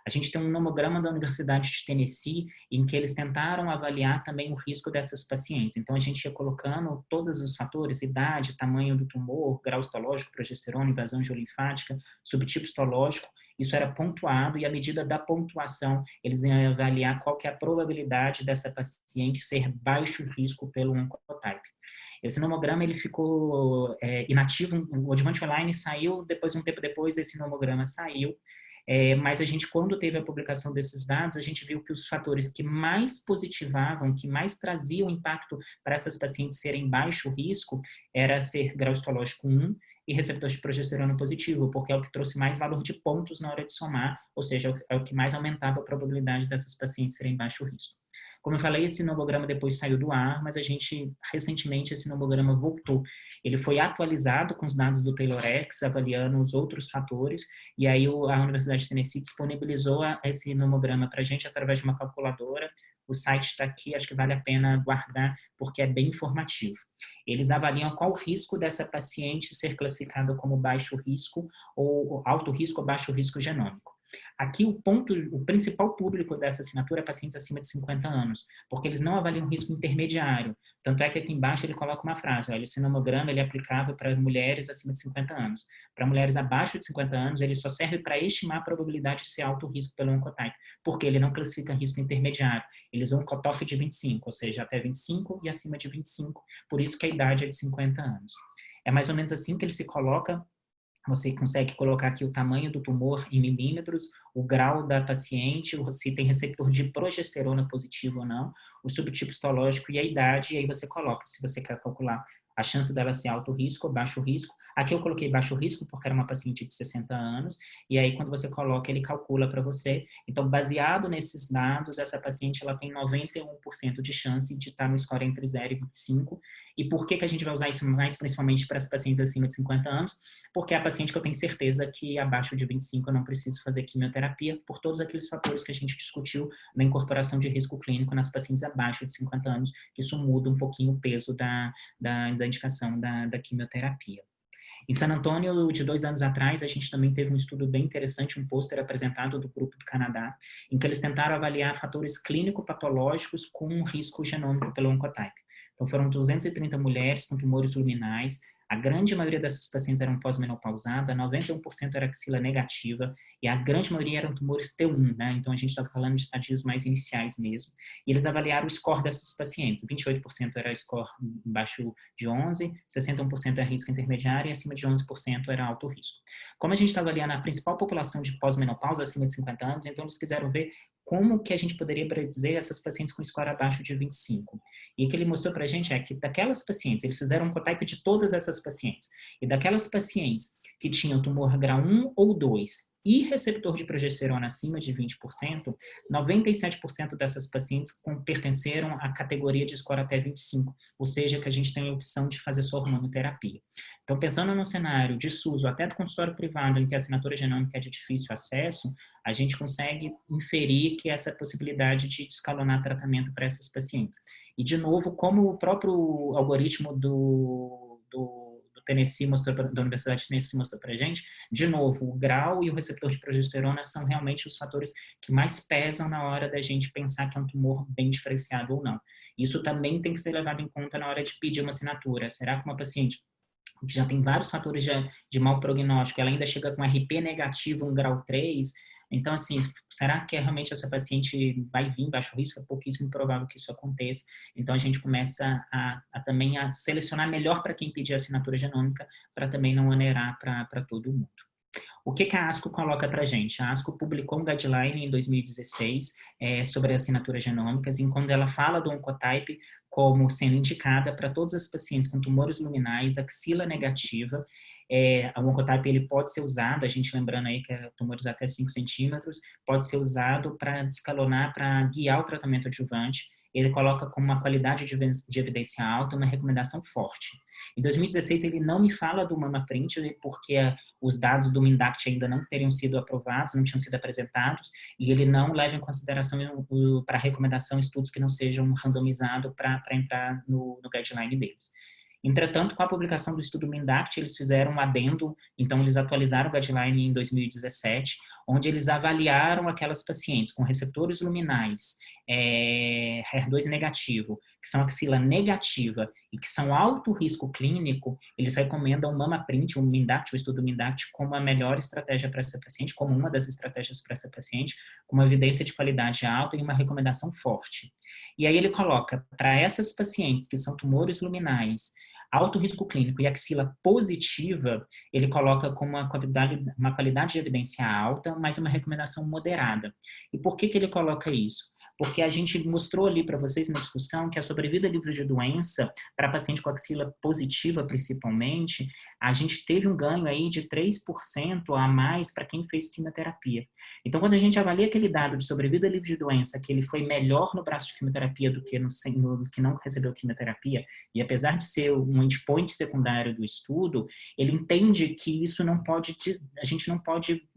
A gente tem um nomograma da Universidade de Tennessee em que eles tentaram avaliar também o risco dessas pacientes. Então, a gente ia colocando todos os fatores, idade, tamanho do tumor, grau histológico, progesterona, invasão angiolinfática, subtipo histológico. Isso era pontuado e, à medida da pontuação, eles iam avaliar qual que é a probabilidade dessa paciente ser baixo risco pelo Oncotype. Esse nomograma ele ficou inativo, o Adjuvant Online saiu, um tempo depois esse nomograma saiu, mas a gente, quando teve a publicação desses dados, a gente viu que os fatores que mais positivavam, que mais traziam impacto para essas pacientes serem baixo risco, era ser grau histológico 1 e receptor de progesterona positivo, porque é o que trouxe mais valor de pontos na hora de somar, ou seja, é o que mais aumentava a probabilidade dessas pacientes serem baixo risco. Como eu falei, esse nomograma depois saiu do ar, mas recentemente, esse nomograma voltou. Ele foi atualizado com os dados do TAYLORx, avaliando os outros fatores, e aí a Universidade de Tennessee disponibilizou esse nomograma para a gente através de uma calculadora. O site está aqui, acho que vale a pena guardar, porque é bem informativo. Eles avaliam qual o risco dessa paciente ser classificada como baixo risco, ou alto risco ou baixo risco genômico. Aqui o principal público dessa assinatura é pacientes acima de 50 anos, porque eles não avaliam risco intermediário. Tanto é que aqui embaixo ele coloca uma frase, olha, esse nomograma ele é aplicável para mulheres acima de 50 anos. Para mulheres abaixo de 50 anos, ele só serve para estimar a probabilidade de ser alto risco pelo Oncotype, porque ele não classifica risco intermediário. Eles usam um cutoff de 25, ou seja, até 25 e acima de 25, por isso que a idade é de 50 anos. É mais ou menos assim que ele se coloca. Você consegue colocar aqui o tamanho do tumor em milímetros, o grau da paciente, se tem receptor de progesterona positivo ou não, o subtipo histológico e a idade, e aí você coloca, se você quer calcular a chance dela ser alto risco ou baixo risco. Aqui eu coloquei baixo risco porque era uma paciente de 60 anos, e aí quando você coloca, ele calcula para você. Então, baseado nesses dados, essa paciente ela tem 91% de chance de estar no score entre 0 e 25. E por que a gente vai usar isso mais principalmente para as pacientes acima de 50 anos? Porque é a paciente que eu tenho certeza que abaixo de 25 eu não preciso fazer quimioterapia, por todos aqueles fatores que a gente discutiu na incorporação de risco clínico nas pacientes abaixo de 50 anos, que isso muda um pouquinho o peso da indicação da quimioterapia. Em San Antônio, de 2 anos atrás, a gente também teve um estudo bem interessante, um pôster apresentado do grupo do Canadá, em que eles tentaram avaliar fatores clínico-patológicos com risco genômico pelo Oncotype. Então, foram 230 mulheres com tumores luminais. A grande maioria dessas pacientes eram pós-menopausada, 91% era axila negativa, e a grande maioria eram tumores T1, né? Então, a gente estava falando de estadios mais iniciais mesmo. E eles avaliaram o score dessas pacientes. 28% era score abaixo de 11, 61% era risco intermediário e acima de 11% era alto risco. Como a gente está avaliando a principal população de pós-menopausa acima de 50 anos, então eles quiseram ver como que a gente poderia predizer essas pacientes com score abaixo de 25. E o que ele mostrou para a gente é que daquelas pacientes, eles fizeram um cotype de todas essas pacientes, e daquelas pacientes que tinham tumor grau 1 ou 2 e receptor de progesterona acima de 20%, 97% dessas pacientes pertenceram à categoria de score até 25, ou seja, que a gente tem a opção de fazer sua hormonoterapia. Então, pensando no cenário de SUS ou até do consultório privado, em que a assinatura genômica é de difícil acesso, a gente consegue inferir que essa possibilidade de escalonar tratamento para essas pacientes. E, de novo, como o próprio algoritmo do Tennessee mostrou, da Universidade de Tennessee mostrou para a gente, de novo, o grau e o receptor de progesterona são realmente os fatores que mais pesam na hora da gente pensar que é um tumor bem diferenciado ou não. Isso também tem que ser levado em conta na hora de pedir uma assinatura. Será que uma paciente que já tem vários fatores de mau prognóstico, ela ainda chega com RP negativo, um grau 3, então, assim, será que realmente essa paciente vai vir baixo risco? É pouquíssimo provável que isso aconteça. Então, a gente começa também a selecionar melhor para quem pedir assinatura genômica, para também não onerar para todo mundo. O que a ASCO coloca para a gente? A ASCO publicou um guideline em 2016 sobre assinaturas genômicas, em quando ela fala do Oncotype como sendo indicada para todas as pacientes com tumores luminais, axila negativa. O Oncotype ele pode ser usado, a gente lembrando aí que é tumores até 5 centímetros, pode ser usado para descalonar, para guiar o tratamento adjuvante. Ele coloca como uma qualidade de evidência alta, uma recomendação forte. Em 2016, ele não me fala do MamaPrint, porque os dados do MINDACT ainda não teriam sido aprovados, não tinham sido apresentados, e ele não leva em consideração para recomendação estudos que não sejam randomizados para entrar no guideline deles. Entretanto, com a publicação do estudo MINDACT, eles fizeram um adendo, então eles atualizaram o guideline em 2017, onde eles avaliaram aquelas pacientes com receptores luminais, HER2 negativo, que são axila negativa e que são alto risco clínico, eles recomendam o MamaPrint, o MINDACT, o estudo MINDACT, como a melhor estratégia para essa paciente, como uma das estratégias para essa paciente, com uma evidência de qualidade alta e uma recomendação forte. E aí ele coloca, para essas pacientes que são tumores luminais, alto risco clínico e axila positiva, ele coloca como uma qualidade de evidência alta, mas uma recomendação moderada. E por que ele coloca isso? Porque a gente mostrou ali para vocês na discussão que a sobrevida livre de doença, para paciente com axila positiva principalmente, a gente teve um ganho aí de 3% a mais para quem fez quimioterapia. Então, quando a gente avalia aquele dado de sobrevida livre de doença, que ele foi melhor no braço de quimioterapia do que no que não recebeu quimioterapia, e apesar de ser um endpoint secundário do estudo, ele entende que isso não pode, a gente não pode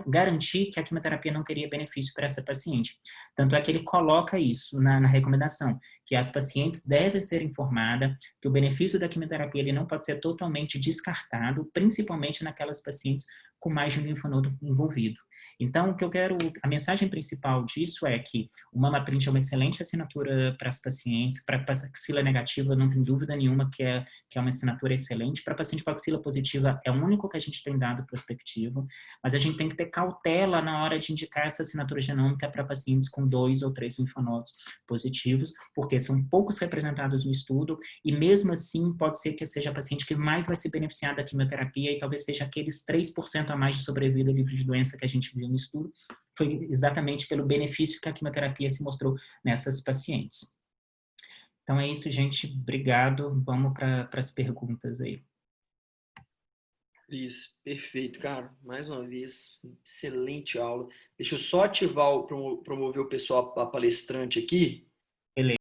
garantir que a quimioterapia não teria benefício para essa paciente. Tanto é que ele coloca isso na recomendação, que as pacientes devem ser informadas que o benefício da quimioterapia ele não pode ser totalmente descartado, principalmente naquelas pacientes com mais de um linfonodo envolvido. Então, o que eu quero, a mensagem principal disso é que o MamaPrint é uma excelente assinatura para as pacientes, para axila negativa não tem dúvida nenhuma que é uma assinatura excelente, para paciente com axila positiva é o único que a gente tem dado prospectivo, mas a gente tem que ter cautela na hora de indicar essa assinatura genômica para pacientes com 2 ou 3 linfonodos positivos, porque são poucos representados no estudo e mesmo assim pode ser que seja a paciente que mais vai se beneficiar da quimioterapia e talvez seja aqueles 3% a mais de sobrevida livre de doença que a gente viu no estudo, foi exatamente pelo benefício que a quimioterapia se mostrou nessas pacientes. Então é isso, gente. Obrigado. Vamos para as perguntas aí. Isso, perfeito, cara. Mais uma vez, excelente aula. Deixa eu só ativar, promover o pessoal, a palestrante aqui.